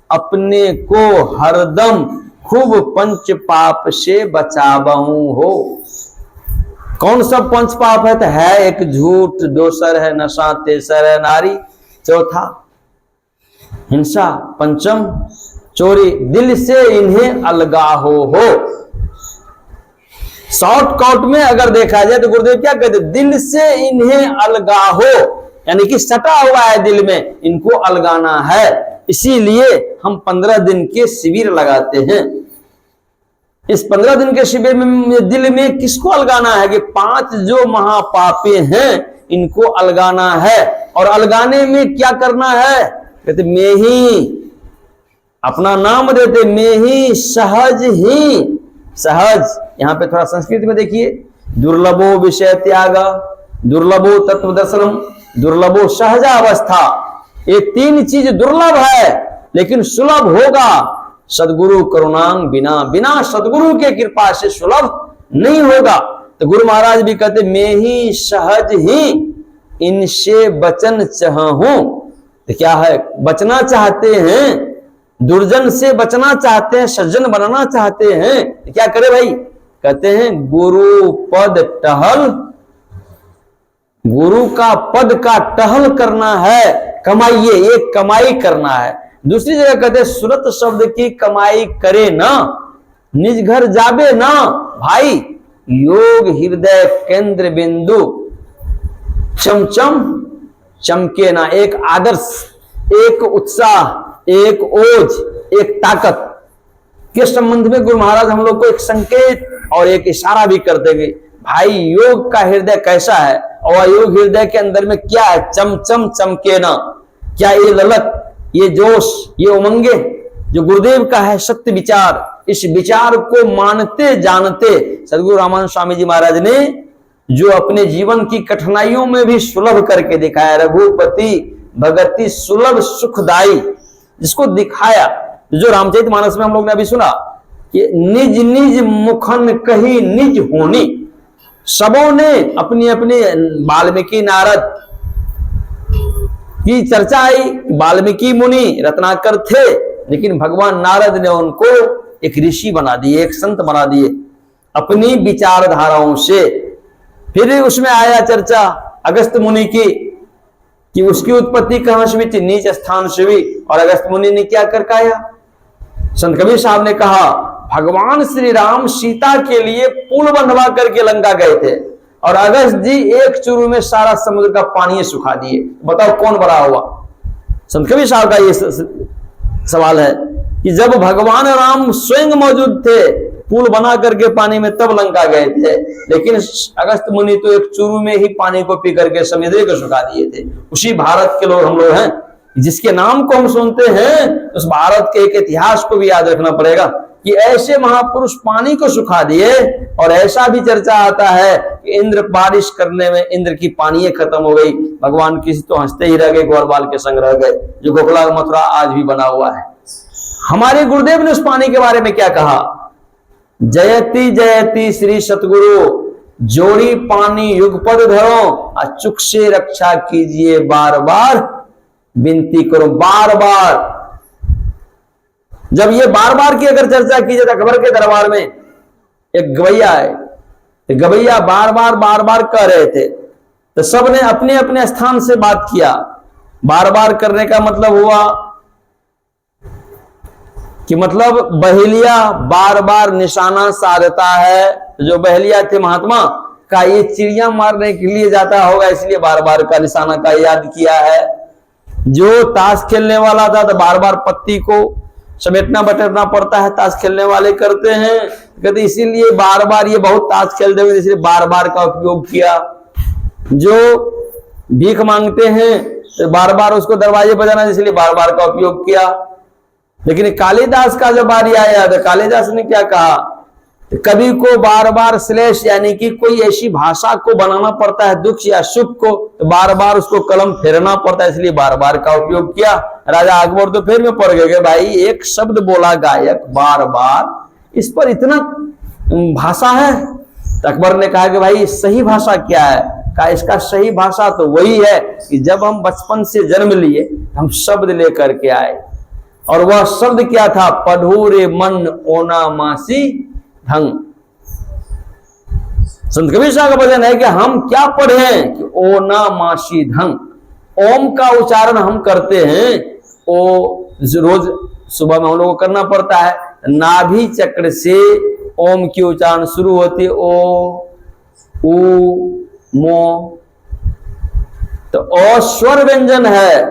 अपने को हरदम खूब पंच पाप से बचाबहू हो। कौन सा पंच पाप है, तो है एक झूठ, दोसर है नशा, तेसर है नारी, चौथा हिंसा, पंचम चोरी। दिल से इन्हें अलगाहो हो। शॉर्टकट में अगर देखा जाए तो गुरुदेव क्या कहते, दिल से इन्हें अलगाहो, यानी कि सटा हुआ है दिल में, इनको अलगाना है। इसीलिए हम 15 दिन के शिविर लगाते हैं। इस 15 दिन के शिविर में दिल में किसको अलगाना है कि 5 जो महापापे हैं इनको अलगाना है। और अलगाने में क्या करना है, कहते मैं ही, अपना नाम देते मैं ही सहज ही, सहज यहां पे थोड़ा संस्कृत में देखिए, दुर्लभो विषय त्याग, दुर्लभो तत्व दर्शनम, दुर्लभो सहजावस्था। ये 3 चीज दुर्लभ है लेकिन सुलभ होगा सदगुरु करुणांग बिना, बिना सदगुरु के कृपा से सुलभ नहीं होगा। तो गुरु महाराज भी कहते मैं ही सहज ही इनसे बचन चाहूं। तो क्या है, बचना चाहते हैं, दुर्जन से बचना चाहते हैं, सज्जन बनना चाहते हैं, तो क्या करे भाई, कहते हैं गुरु पद टहल, गुरु का पद का टहल करना है, कमाइए, एक कमाई करना है। दूसरी जगह कहते हैं सुरत शब्द की कमाई करे ना, निज घर जाबे ना भाई, योग हृदय केंद्र बिंदु चमचम चमके ना। एक आदर्श, एक उत्साह, एक ओज, एक ताकत के संबंध में गुरु महाराज हम लोग को एक संकेत और एक इशारा भी करते गए। भाई योग का हृदय कैसा है और योग हृदय के अंदर में क्या है, चमचम चमके ना। क्या ये ललक, ये जोश, ये उमंगे जो गुरुदेव का है सत्य विचार, इस विचार को मानते जानते सदगुरु रामानंद स्वामी जी महाराज ने जो अपने जीवन की कठिनाइयों में भी सुलभ करके दिखाया, रघुपति भगति सुलभ सुखदाई, जिसको दिखाया, जो रामचरितमानस में हम लोग ने अभी सुना कि निज निज मुखन कही निज होनी। सबों ने अपनी अपनी, वाल्मीकि नारद की चर्चा आई, वाल्मीकि मुनि रत्नाकर थे लेकिन भगवान नारद ने उनको एक ऋषि बना दिए, एक संत बना दिए अपनी विचारधाराओं से। फिर उसमें आया चर्चा अगस्त मुनि की कि उसकी उत्पत्ति कहां से हुई थी, नीच स्थान से हुई, और अगस्त मुनि ने क्या कर काया। संत कबीर साहब ने कहा भगवान श्री राम सीता के लिए पुल बंधवा करके लंका गए थे और अगस्त जी एक चुरू में सारा समुद्र का पानी सुखा दिए। बताओ कौन बड़ा हुआ। संत कबीर साहब का ये सवाल है कि जब भगवान राम स्वयं मौजूद थे, पुल बना करके पानी में, तब लंका गए थे, लेकिन अगस्त मुनि तो एक चुरू में ही पानी को पी करके समुद्र को सुखा दिए थे। उसी भारत के लोग हम लोग हैं, जिसके नाम को हम सुनते हैं, उस भारत के एक इतिहास को भी याद रखना पड़ेगा कि ऐसे महापुरुष पानी को सुखा दिए। और ऐसा भी चर्चा आता है कि इंद्र बारिश करने में इंद्र की पानी खत्म हो गई, भगवान किसी तो हंसते ही रह गए, ग्वाल बाल के संग रह गए, जो गोखला मथुरा आज भी बना हुआ है। हमारे गुरुदेव ने उस पानी के बारे में क्या कहा, जयति जयति श्री सतगुरु जोड़ी पानी युगपद धरो, अचुक से रक्षा कीजिए बार बार विनती करो। बार बार, जब ये बार बार की अगर चर्चा की जाए अकबर के दरबार में, एक गवैया है, तो गवैया बार बार कह रहे थे, तो सबने अपने अपने स्थान से बात किया। बार बार करने का मतलब हुआ कि मतलब बहेलिया बार बार निशाना साधता है। जो बहेलिया थे महात्मा का, ये चिड़िया मारने के लिए जाता होगा, इसलिए बार बार का निशाना का याद किया है। जो ताश खेलने वाला था तो बार बार पत्ती को समेटना बटरना पड़ता है, ताश खेलने वाले करते हैं, कहते इसीलिए बार बार ये बहुत ताश खेलते हुए इसलिए बार बार का उपयोग किया। जो भीख मांगते हैं तो बार बार उसको दरवाजे बजाना, इसलिए बार बार का उपयोग किया। लेकिन कालिदास का जब बारी आया तो कालिदास ने क्या कहा, कवि को बार बार श्लेष यानी कि कोई ऐसी भाषा को बनाना पड़ता है दुख या सुख को, तो बार बार उसको कलम फेरना पड़ता है, इसलिए बार बार का उपयोग किया। राजा अकबर तो फिर में पड़ गए, भाई एक शब्द बोला गायक बार बार, इस पर इतना भाषा है। तो अकबर ने कहा कि भाई सही भाषा क्या है? कहा इसका सही भाषा तो वही है कि जब हम बचपन से जन्म लिए हम शब्द लेकर के आए, और वह शब्द क्या था? पढ़ूरे मन ओना मासी ढंग। संत कबीर साहब का वचन है कि हम क्या पढ़े हैं कि ओना मासी ढंग। ओम का उच्चारण हम करते हैं, ओ रोज सुबह में हम लोगों को करना पड़ता है। नाभि चक्र से ओम की उच्चारण शुरू होती है, ओ उ मो, तो ओ स्वर व्यंजन है,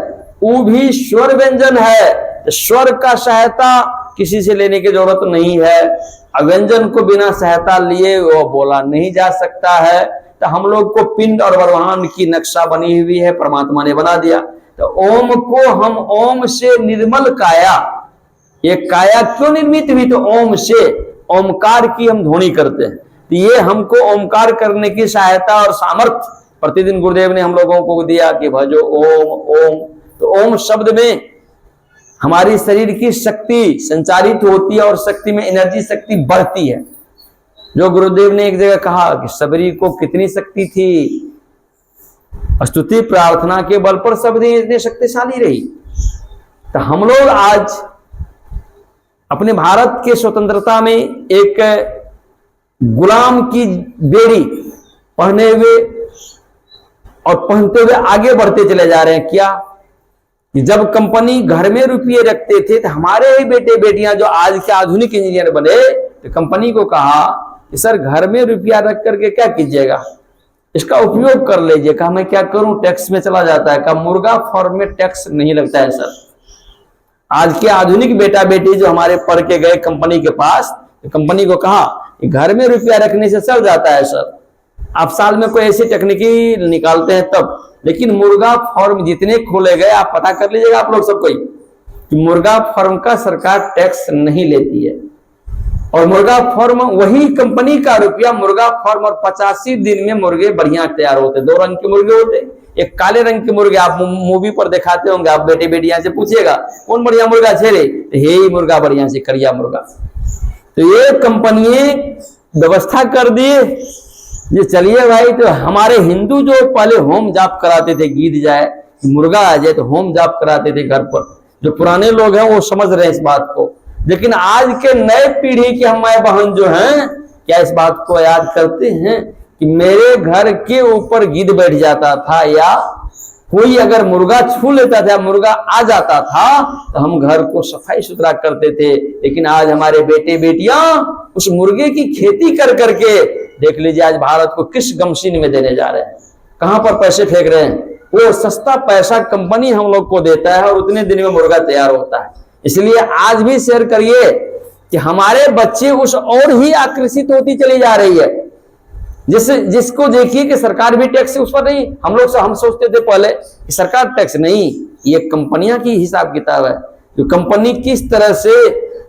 उ भी स्वर व्यंजन है। स्वर का सहायता किसी से लेने की जरूरत नहीं है, अव्यंजन को बिना सहायता लिए वो बोला नहीं जा सकता है। तो हम लोग को पिंड और ब्रह्मांड की नक्शा बनी हुई है, परमात्मा ने बना दिया। तो ओम को हम ओम से निर्मल काया, ये काया क्यों निर्मित हुई? तो ओम से, ओमकार की हम ध्वनि करते हैं, तो ये हमको ओमकार करने की सहायता और सामर्थ्य प्रतिदिन गुरुदेव ने हम लोगों को दिया कि भजो ओम ओम। तो ओम शब्द में हमारी शरीर की शक्ति संचारित होती है और शक्ति में एनर्जी शक्ति बढ़ती है। जो गुरुदेव ने एक जगह कहा कि सबरी को कितनी शक्ति थी, स्तुति प्रार्थना के बल पर सबरी इतनी शक्तिशाली रही। तो हम लोग आज अपने भारत के स्वतंत्रता में एक गुलाम की बेड़ी पहने हुए और पहनते हुए आगे बढ़ते चले जा रहे हैं। क्या कि जब कंपनी घर में रुपये रखते थे तो हमारे ही बेटे बेटियां जो आज के आधुनिक इंजीनियर बने, तो कंपनी को कहा कि सर घर में रुपया रख करके क्या कीजिएगा, इसका उपयोग कर लीजिए। कहा मैं क्या करूं, टैक्स में चला जाता है। कहा मुर्गा फार्म में टैक्स नहीं लगता है सर। आज के आधुनिक बेटा बेटी जो हमारे पढ़ के गए कंपनी के पास, तो कंपनी को कहा कि घर में रुपया रखने से चल जाता है सर, आप साल में कोई ऐसी तकनीकी निकालते हैं तब, लेकिन मुर्गा फार्म जितने खोले गए आप पता कर लीजिएगा आप लोग सब कोई, कि मुर्गा फार्म का सरकार टैक्स नहीं लेती है। और मुर्गा फार्म वही कंपनी का रुपया मुर्गा फार्म, और 85 दिन में मुर्गे बढ़िया तैयार होते। 2 रंग के मुर्गे होते, एक काले रंग के मुर्गे आप मूवी पर दिखाते होंगे, आप बेटे बेटियां से पूछिएगा कौन बढ़िया मुर्गा छेड़े, तो हे मुर्गा बढ़िया से करिया मुर्गा। तो ये कंपनी व्यवस्था कर दिए ये चलिए भाई। तो हमारे हिंदू जो पहले होम जाप कराते थे, गीत जाए मुर्गा आ जाए तो होम जाप कराते थे घर पर, जो पुराने लोग हैं वो समझ रहे हैं इस बात को। लेकिन आज के नए पीढ़ी के हम माए बहन जो हैं, क्या इस बात को याद करते हैं कि मेरे घर के ऊपर गिद्ध बैठ जाता था, या कोई अगर मुर्गा छू लेता था, मुर्गा आ जाता था, तो हम घर को सफाई सुथरा करते थे। लेकिन आज हमारे बेटे बेटियां उस मुर्गे की खेती कर करके देख लीजिए आज भारत को किस गमशीन में देने जा रहे हैं, कहां पर पैसे फेंक रहे हैं। वो सस्ता पैसा कंपनी हम लोग को देता है और उतने दिन में मुर्गा तैयार होता है। इसलिए आज भी शेयर करिए कि हमारे बच्चे उस और ही आकर्षित होती चली जा रही है, जिसको देखिए कि सरकार भी टैक्स उस पर नहीं। हम सोचते थे पहले कि सरकार टैक्स नहीं, ये कंपनियां की हिसाब किताब है, जो कंपनी किस तरह से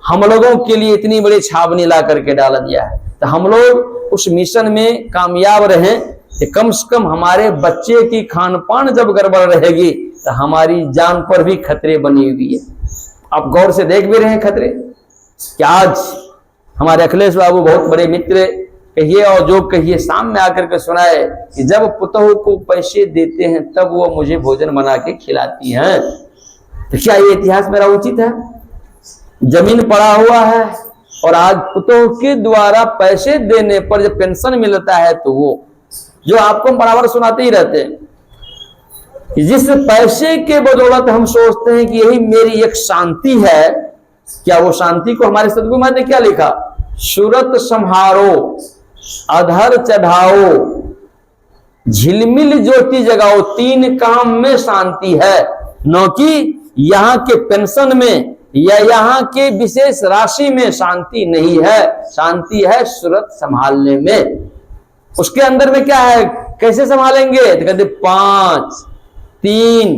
हम लोगों के लिए इतनी बड़ी छावनी ला करके डाल दिया है। तो हम लोग उस मिशन में कामयाब रहें कि कम से कम हमारे बच्चे की खान पान जब गड़बड़ रहेगी तो हमारी जान पर भी खतरे बनी हुई है। आप गौर से देख भी रहे हैं खतरे। कि आज हमारे अखिलेश बाबू बहुत बड़े मित्र कहिए और जो कहिए सामने आकर के सुनाए कि जब पुतहु को पैसे देते हैं तब वो मुझे भोजन बना के खिलाती हैं। तो क्या ये इतिहास मेरा उचित है? जमीन पड़ा हुआ है और आज पुतहु के द्वारा पैसे देने पर जब पेंशन मिलता है तो वो जो आपको बराबर सुनाते ही रहते हैं कि जिस पैसे के बदौलत हम सोचते हैं कि यही मेरी एक शांति है, क्या वो शांति को हमारे सदगुरु महाराज ने क्या लिखा? सूरत संहारो, अधर चढ़ाओ, झिलमिल ज्योति जगाओ, तीन काम में शांति है, न कि यहाँ के पेंशन में या यहाँ के विशेष राशि में शांति नहीं है। शांति है सूरत संभालने में। उसके अंदर में क्या है, कैसे संभालेंगे? तो कहते 5 3,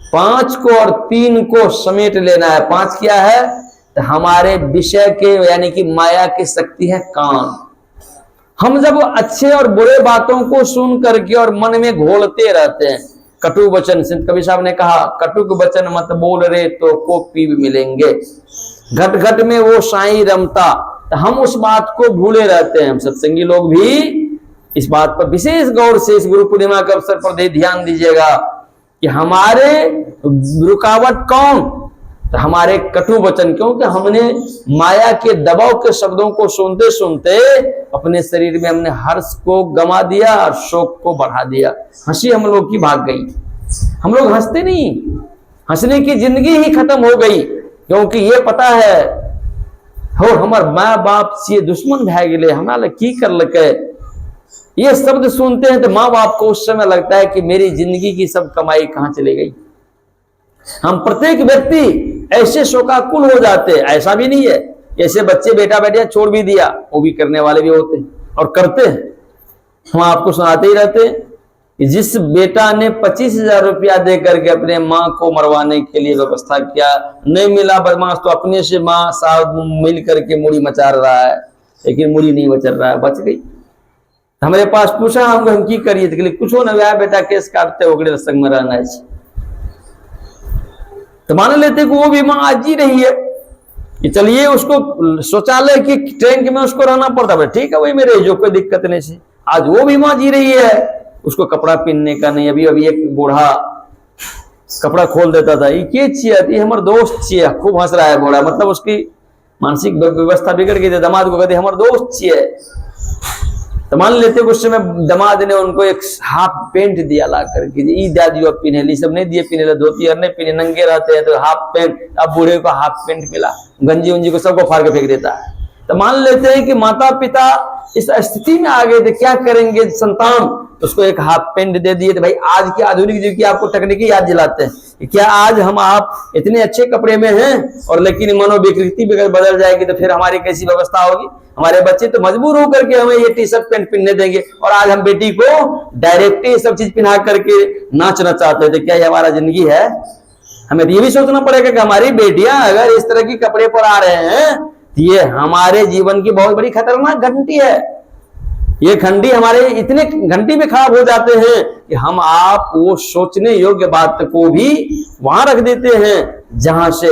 5 को और 3 को समेट लेना है। 5 क्या है? तो हमारे विषय के यानी कि माया की शक्ति है कान। हम जब अच्छे और बुरे बातों को सुन करके और मन में घोलते रहते हैं, कटु वचन, संत कबीर साहब ने कहा कटुक वचन मत बोल रे तो को पीव मिलेंगे, घट घट में वो साईं रमता। तो हम उस बात को भूले रहते हैं। हम सत्संगी लोग भी इस बात पर विशेष गौर से इस गुरु पूर्णिमा के अवसर पर ध्यान दीजिएगा कि हमारे रुकावट कौन? तो हमारे कटु वचन, क्योंकि हमने माया के दबाव के शब्दों को सुनते सुनते अपने शरीर में हमने हर्ष को गंवा दिया और शोक को बढ़ा दिया। हंसी हम लोग की भाग गई, हम लोग हंसते नहीं, हंसने की जिंदगी ही खत्म हो गई। क्योंकि ये पता है हो हमार माँ बाप से दुश्मन भै गए, हमारा की कर लके। ये शब्द सुनते हैं तो माँ बाप को उस समय लगता है कि मेरी जिंदगी की सब कमाई कहां चली गई। हम प्रत्येक व्यक्ति ऐसे शोकाकुल हो जाते, ऐसा भी नहीं है ऐसे बच्चे बेटा बेटिया छोड़ भी दिया, वो भी करने वाले भी होते और करते हैं। हम आपको सुनाते ही रहते हैं कि जिस बेटा ने 25,000 रुपया दे करके अपने माँ को मरवाने के लिए व्यवस्था किया, नहीं मिला बदमाश तो अपने से माँ साहब मिल करके मुड़ी मचा रहा है, लेकिन मुड़ी नहीं बच रहा है, बच गई। हमारे पास पूछा हम की करिए, कुछ हो ना बेटा केस काटते हो संग में रहना है। तो मान लेते कि वो भी माँ आज जी रही है कि चलिए उसको शौचालय की टैंक में उसको रहना पड़ता है, ठीक है वही मेरे जो कोई दिक्कत नहीं सी। आज वो भी माँ जी रही है, उसको कपड़ा पहनने का नहीं। अभी एक बूढ़ा कपड़ा खोल देता था, ये चाहिए हमारे दोस्त चाहिए, खूब हंस रहा है बूढ़ा, मतलब उसकी मानसिक व्यवस्था बिगड़ गई थी। दामाद को कहते हमारे दोस्त चाहिए। तो मान लेते उस समय दामाद ने उनको एक हाफ पेंट दिया ला करके, ई दादियों पिन्हे, सब नहीं दिए पिन्हे, धोती और नहीं पिन्हे, नंगे रहते हैं तो हाफ पेंट। अब बूढ़े को हाफ पेंट मिला, गंजी उंजी को सबको फाड़ के फेंक देता है। तो मान लेते हैं कि माता पिता इस स्थिति में आ गए थे, क्या करेंगे संतान? तो उसको एक हाफ पेंट दे दिए। तो भाई आज की आधुनिक युग की आपको तकनीकी याद दिलाते हैं, क्या आज हम आप इतने अच्छे कपड़े में हैं और लेकिन मनोविकृति बदल जाएगी तो फिर हमारी कैसी व्यवस्था होगी? हमारे बच्चे तो मजबूर होकर के हमें ये टी शर्ट पैंट पहनने देंगे, और आज हम बेटी को डायरेक्ट ये सब चीज पहना करके नाचना चाहते थे। क्या ये हमारा जिंदगी है? हमें ये भी सोचना पड़ेगा कि हमारी बेटियां अगर इस तरह की कपड़े पर आ रहे हैं तो ये हमारे जीवन की बहुत बड़ी खतरनाक घंटी है। ये घंटी हमारे इतने घंटी में खराब हो जाते हैं कि हम आप वो सोचने योग्य बात को भी वहां रख देते हैं जहां से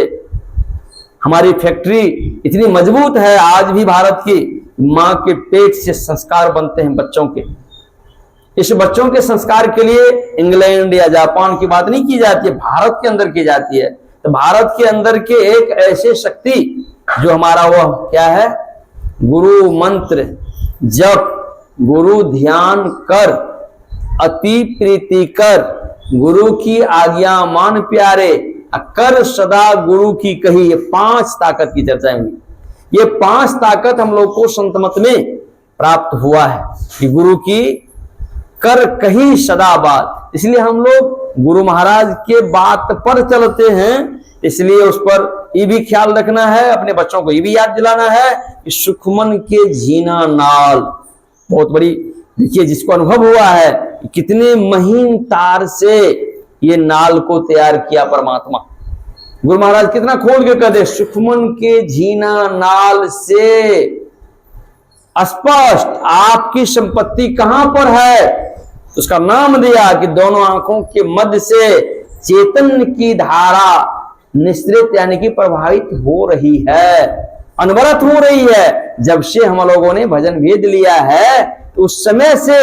हमारी फैक्ट्री इतनी मजबूत है। आज भी भारत की मां के पेट से संस्कार बनते हैं बच्चों के। इस बच्चों के संस्कार के लिए इंग्लैंड या जापान की बात नहीं की जाती है, भारत के अंदर की जाती है। तो भारत के अंदर के एक ऐसे शक्ति जो हमारा वो क्या है, गुरु मंत्र जप, गुरु ध्यान कर, अति प्रीति कर, गुरु की आज्ञा मान प्यारे, कर सदा गुरु की कही। ये 5 ताकत की चर्चा हुई। ये 5 ताकत हम लोग को संत मत में प्राप्त हुआ है कि गुरु की कर कही सदा बात। इसलिए हम लोग गुरु महाराज के बात पर चलते हैं। इसलिए उस पर ये भी ख्याल रखना है, अपने बच्चों को ये भी याद दिलाना है कि सुखमन के झीना नाल, बहुत बड़ी देखिए जिसको अनुभव हुआ है कितने महीन तार से ये नाल को तैयार किया परमात्मा। गुरु महाराज कितना खोल के कहते, सुखमन के झीना नाल से स्पष्ट आपकी संपत्ति कहां पर है। उसका नाम दिया कि दोनों आंखों के मध्य से चेतन की धारा निश्रित यानी कि प्रभावित हो रही है, अनवरत हो रही है। जब से हम लोगों ने भजन भेद लिया है तो उस समय से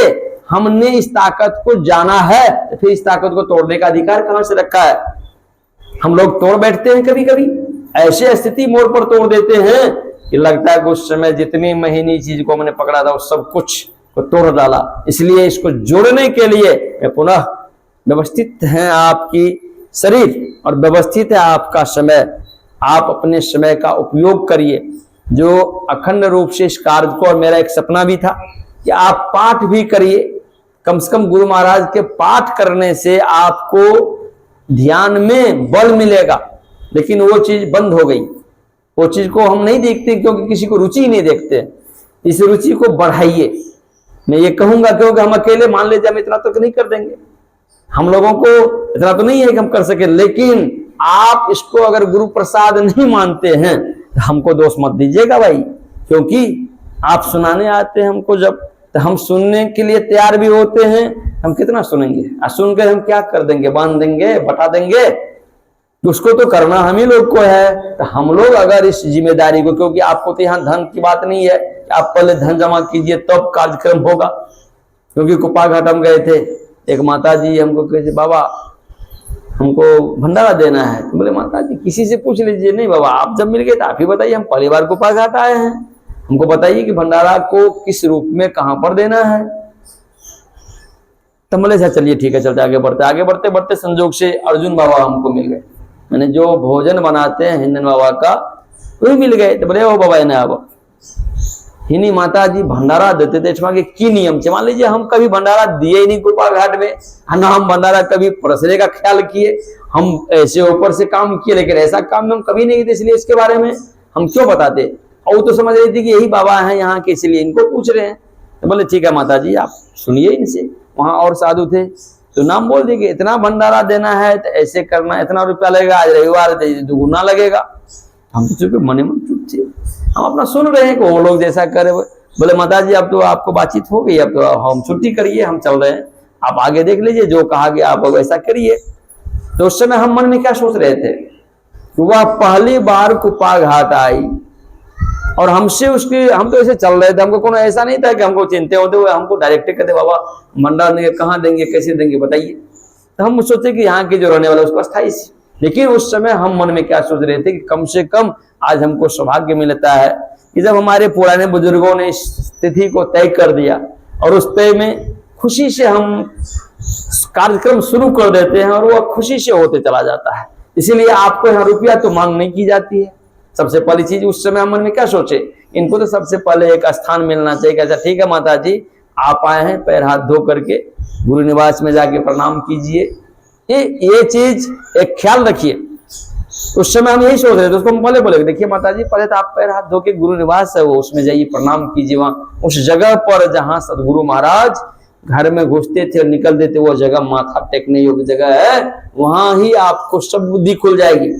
हमने इस ताकत को जाना है, तो फिर इस ताकत को तोड़ने का अधिकार कहां से रखा है? हम लोग तोड़ बैठते हैं, कभी कभी ऐसे स्थिति मोड़ पर तोड़ देते हैं कि लगता है कि उस समय जितनी महीनी चीज को हमने पकड़ा था उस सब कुछ को तोड़ डाला। इसलिए इसको जोड़ने के लिए पुनः व्यवस्थित है आपकी शरीर और व्यवस्थित है आपका समय। आप अपने समय का उपयोग करिए जो अखंड रूप से इस कार्य को, और मेरा एक सपना भी था कि आप पाठ भी करिए, कम से कम गुरु महाराज के पाठ करने से आपको ध्यान में बल मिलेगा। लेकिन वो चीज बंद हो गई, वो चीज को हम नहीं देखते क्योंकि किसी को रुचि नहीं देखते। इस रुचि को बढ़ाइए, मैं ये कहूंगा, क्योंकि हम अकेले मान लीजिए हम इतना तो नहीं कर देंगे, हम लोगों को इतना तो नहीं है कि हम कर सके, लेकिन आप इसको अगर गुरु प्रसाद नहीं मानते हैं तो हमको दोष मत दीजिएगा भाई, क्योंकि आप सुनाने आते हैं हमको जब, तो हम सुनने के लिए तैयार भी होते हैं। हम कितना सुनेंगे और सुनकर हम क्या कर देंगे? बांध देंगे, बता देंगे? उसको तो करना हम ही लोग को है। तो हम लोग अगर इस जिम्मेदारी को, क्योंकि आपको तो यहाँ धन की बात नहीं है, आप पहले धन जमा कीजिए तब कार्यक्रम होगा। क्योंकि कुप्पा घाट हम गए थे, एक माता जी हमको कहे बाबा हमको भंडारा देना है, तो बोले माता जी किसी से पूछ लीजिए। नहीं बाबा, आप जब मिल गए तो आप ही बताइए, हम पहली बार कुप्पा घाट आए हैं, हमको बताइए कि भंडारा को किस रूप में कहां पर देना है। तो बोले अच्छा चलिए ठीक है, चलते आगे बढ़ते। आगे बढ़ते बढ़ते संजोग से अर्जुन बाबा हमको मिल गए, मैंने जो भोजन बनाते हैं हिंदन बाबा का वही मिल गए। तो बोले ओ बाबा ने अब हिनी माता जी भंडारा देते थे, इसमें की नियम से, मान लीजिए हम कभी भंडारा दिए ही नहीं कुप्पा घाट में, ना हम भंडारा कभी परसने का ख्याल किए, हम ऐसे ऊपर से काम किए, लेकिन ऐसा काम हम कभी नहीं किए, इसलिए इसके बारे में हम क्यों बताते। और वो तो समझ रही थी कि यही बाबा हैं यहाँ के, इसलिए इनको पूछ रहे हैं। तो बोले ठीक है माता जी आप सुनिए इनसे। वहां और साधु थे तो नाम बोल दिए कि इतना भंडारा देना है तो ऐसे करना, इतना रुपया लगेगा, आज रविवार दुगुना लगेगा। हम तो चुप, मने मन चुप थे, हम अपना सुन रहे हैं कि वो लोग जैसा करे। बोले माता जी अब तो आपको बातचीत हो गई, अब तो हम छुट्टी करिए, हम चल रहे हैं, आप आगे देख लीजिए, जो कहा गया आप वैसा करिए। तो उस समय हम मन में क्या सोच रहे थे कि वह पहली बार कुप्पा घाट आई और हमसे उसकी, हम तो ऐसे चल रहे थे, हमको कोनो ऐसा नहीं था कि हमको चिंता होते हुए हमको डायरेक्ट कहते बाबा भंडारा देंगे, कहाँ देंगे, कैसे देंगे बताइए। तो हम सोचे कि यहाँ के जो रहने वाले उसको अस्थाई। लेकिन उस समय हम मन में क्या सोच रहे थे कि कम से कम आज हमको सौभाग्य मिलता है कि जब हमारे पुराने बुजुर्गों ने इस तिथि को तय कर दिया और उस तय में खुशी से हम कार्यक्रम शुरू कर देते हैं और वह खुशी से होते चला जाता है। इसीलिए आपको यहाँ रुपया तो मांग नहीं की जाती है। सबसे पहली चीज उस समय हम मन में क्या सोचे, इनको तो सबसे पहले एक स्थान मिलना चाहिए। अच्छा ठीक है माता जी आप आए हैं, पैर हाथ धो करके गुरु निवास में जाके प्रणाम कीजिए, ये चीज एक ख्याल रखिए। उस समय हम यही सोच रहे थे, उसको हम पहले बोले देखिए माता जी पहले तो आप पैर हाथ धो के गुरु निवास है वो, उसमें जाइए प्रणाम कीजिए। वहां उस जगह पर जहां सदगुरु महाराज घर में घुसते थे और निकलते थे, वो जगह माथा टेकने योग्य जगह है, वहां ही आपको सब बुद्धि खुल जाएगी।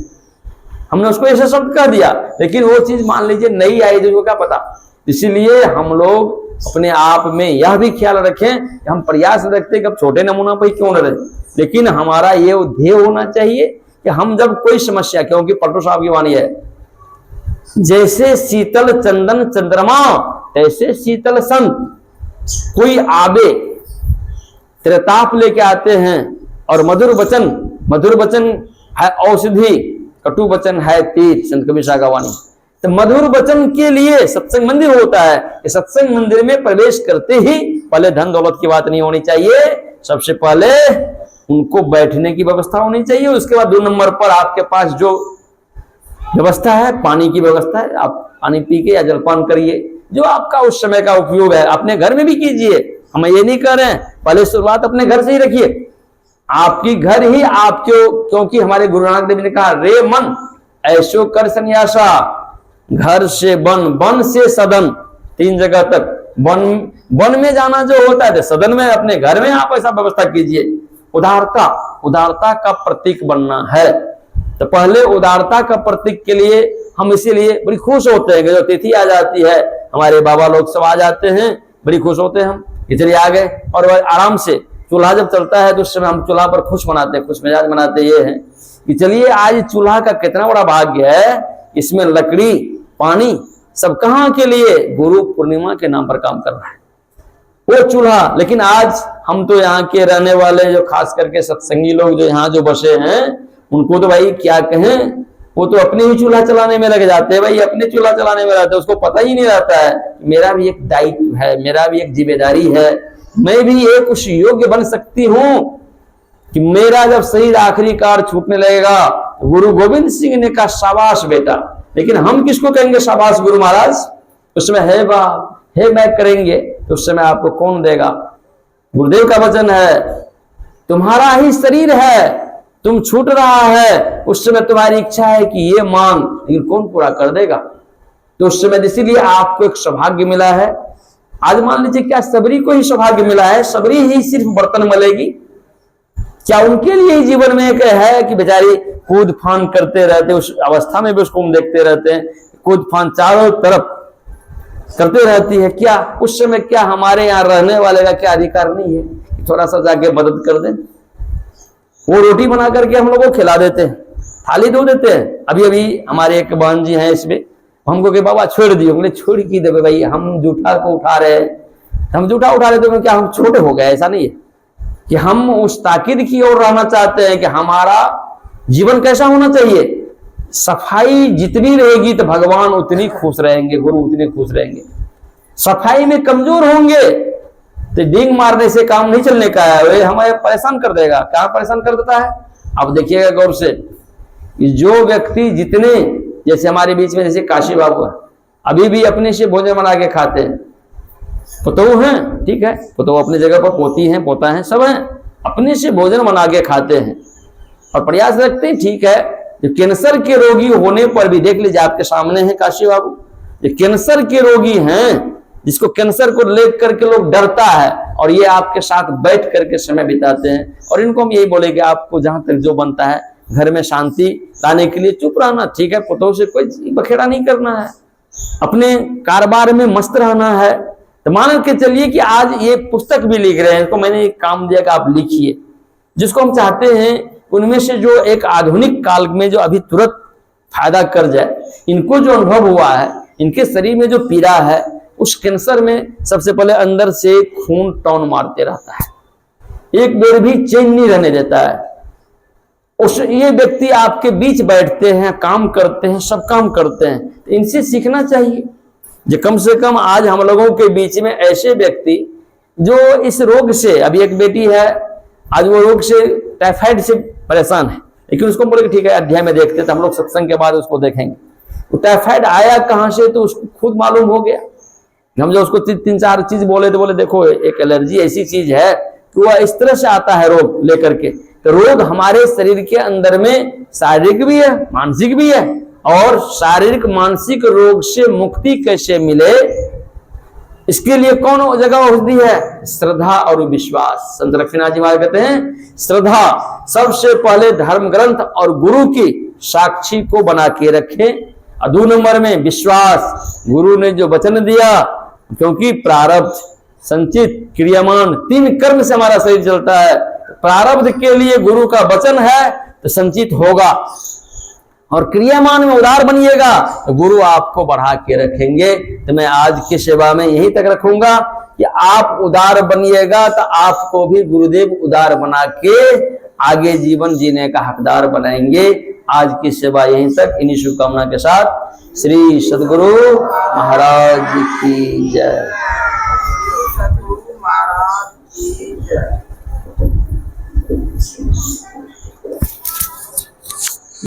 हमने उसको ऐसा शब्द कह दिया, लेकिन वो चीज मान लीजिए नहीं आई तो क्या पता। इसीलिए हम लोग अपने आप में यह भी ख्याल रखें, हम प्रयास रखते कि अब छोटे नमूना पर क्यों न रहे, लेकिन हमारा ये ध्येय होना चाहिए कि हम जब कोई समस्या, क्योंकि पलटू साहब की वाणी है जैसे शीतल चंदन चंद्रमा ऐसे शीतल संत, कोई आबे त्रिताप लेके आते हैं और मधुर वचन है औषधि, कटु वचन है तीर, संत कबीर साहब का वाणी। तो मधुर वचन के लिए सत्संग मंदिर होता है कि सत्संग मंदिर में प्रवेश करते ही पहले धन दौलत की बात नहीं होनी चाहिए, सबसे पहले उनको बैठने की व्यवस्था होनी चाहिए। उसके बाद 2 नंबर पर आपके पास जो व्यवस्था है, पानी की व्यवस्था है, आप पानी पी के या जलपान करिए, जो आपका उस समय का उपयोग है अपने घर में भी कीजिए। हम ये नहीं कर रहे हैं, पहले शुरुआत अपने घर से ही रखिए, आपकी घर ही आपको, क्योंकि हमारे गुरु नानक देव ने कहा रे मन ऐसो कर संन्यासा, घर से वन, वन से सदन, 3 जगह तक। वन में जाना जो होता है, सदन में अपने घर में आप ऐसा व्यवस्था कीजिए। उदारता का प्रतीक बनना है, तो पहले उदारता का प्रतीक के लिए हम इसीलिए बड़ी खुश होते हैं कि जो तिथि आ जाती है, हमारे बाबा लोग सब आ जाते हैं, बड़ी खुश होते हैं हम, इसलिए आ गए। और आराम से चूल्हा जब चलता है तो उस समय हम चूल्हा पर खुश मनाते हैं, खुश मिजाज मनाते। ये है कि चलिए आज चूल्हा का कितना बड़ा भाग्य है, इसमें लकड़ी, पानी सब कहाँ के लिए? गुरु पूर्णिमा के नाम पर काम कर रहा है वो चूल्हा। लेकिन आज हम तो यहाँ के रहने वाले जो खास करके सत्संगी लोग जो यहाँ जो बसे हैं, उनको तो भाई क्या कहें, वो तो अपने ही चूल्हा चलाने में लग जाते हैं भाई, अपने चूल्हा चलाने में रहते हैं। उसको पता ही नहीं रहता है मेरा भी एक दायित्व है, मेरा भी एक जिम्मेदारी है, मैं भी एक उस योग्य बन सकती हूं कि मेरा जब शरीर आखिरी कार छूटने लगेगा, गुरु गोविंद सिंह ने कहा शाबाश बेटा। लेकिन हम किसको कहेंगे शाबाश गुरु महाराज? उसमें है बाप है मैं करेंगे तो उस समय आपको कौन देगा? गुरुदेव का वचन है तुम्हारा ही शरीर है, तुम छूट रहा है, उस समय तुम्हारी इच्छा है कि ये मांग, लेकिन कौन पूरा कर देगा? तो उस समय इसीलिए आपको एक सौभाग्य मिला है। आज मान लीजिए क्या सबरी को ही सौभाग्य मिला है, सबरी ही सिर्फ बर्तन मलेगी? क्या उनके लिए ही जीवन में एक है कि बेचारी कूद फान करते रहते, उस अवस्था में भी उसको हम देखते रहते हैं, कूद फान चारों तरफ करते रहती है? क्या उस समय क्या हमारे यहाँ रहने वाले का क्या अधिकार नहीं है कि थोड़ा सा जाके मदद कर दें? वो रोटी बना करके हम लोगों को खिला देते हैं, थाली धो देते हैं। अभी अभी हमारे एक बहन जी हैं इसमें, हमको कि बाबा छोड़ दिए, बोले छोड़ की देवे भाई, हम जूठा को उठा रहे हैं, हम जूठा उठा रहे थे, क्या हम छोटे हो गए? ऐसा नहीं है कि हम उस ताकीद की ओर रहना चाहते हैं कि हमारा जीवन कैसा होना चाहिए। सफाई जितनी रहेगी तो भगवान उतनी खुश रहेंगे, गुरु उतने खुश रहेंगे। सफाई में कमजोर होंगे तो डींग मारने से काम नहीं चलने का है, वे हमें परेशान कर देगा। क्या परेशान कर देता है? अब देखिएगा गौर से, जो व्यक्ति जितने, जैसे हमारे बीच में जैसे काशी बाबू है, अभी भी अपने से भोजन बना के खाते हैं, पुतोह हैं, ठीक है, पुतोह अपनी जगह पर, पोती हैं, पोता है, सब हैं, अपने से भोजन बना के खाते हैं और प्रयास रखते हैं, ठीक है। जो कैंसर के रोगी होने पर भी, देख लीजिए आपके सामने है काशी बाबू, जो कैंसर के रोगी हैं, जिसको कैंसर को लेकर करके लोग डरता है, और ये आपके साथ बैठ करके समय बिताते हैं। और इनको हम यही बोले कि आपको जहां तक जो बनता है घर में शांति लाने के लिए चुप रहना, ठीक है, पुतों से कोई बखेड़ा नहीं करना है, अपने कारोबार में मस्त रहना है। तो मान के चलिए कि आज ये पुस्तक भी लिख रहे हैं, इसको मैंने एक काम दिया कि आप लिखिए, जिसको हम चाहते हैं उनमें से जो एक आधुनिक काल में जो अभी तुरंत फायदा कर जाए। इनको जो अनुभव हुआ है, इनके शरीर में जो पीड़ा है, उस कैंसर में सबसे पहले अंदर से खून टौन मारते रहता है, एक देर भी चैन नहीं रहने देता है। उस ये व्यक्ति आपके बीच बैठते हैं, काम करते हैं, सब काम करते हैं, तो इनसे सीखना चाहिए। जो कम से कम आज हम लोगों के बीच में ऐसे व्यक्ति जो इस रोग से, अभी एक बेटी है आज वो रोग से, टाइफाइड से परेशान है, लेकिन उसको बोले कि ठीक है अध्याय में देखते, तो हम लोग सत्संग के बाद उसको देखेंगे वो टाइफाइड आया कहां से, तो उसको खुद मालूम हो गया। हम जो उसको तीन चार चीज बोले तो बोले देखो एक एलर्जी ऐसी चीज है कि वह इस तरह से आता है रोग लेकर के। तो रोग हमारे शरीर के अंदर में शारीरिक भी है, मानसिक भी है, और शारीरिक मानसिक रोग से मुक्ति कैसे मिले, इसके लिए कौन जगह होती है? श्रद्धा और विश्वास। संत लक्ष्मीनाथ जी महाराज कहते हैं श्रद्धा सबसे पहले धर्म ग्रंथ और गुरु की साक्षी को बना के रखें, और 2 नंबर में विश्वास, गुरु ने जो वचन दिया, क्योंकि प्रारब्ध संचित क्रियामान 3 कर्म से हमारा शरीर चलता है। प्रारब्ध के लिए गुरु का वचन है तो संचित होगा, और क्रियामान में उदार बनिएगा तो गुरु आपको बढ़ा के रखेंगे। तो मैं आज की सेवा में यहीं तक रखूंगा कि आप उदार बनिएगा तो आपको भी गुरुदेव उदार बना के आगे जीवन जीने का हकदार बनाएंगे। आज की सेवा यहीं तक, इन्हीं शुभकामना के साथ श्री सद्गुरु महाराज की जय। सद्गुरु महाराज की जय।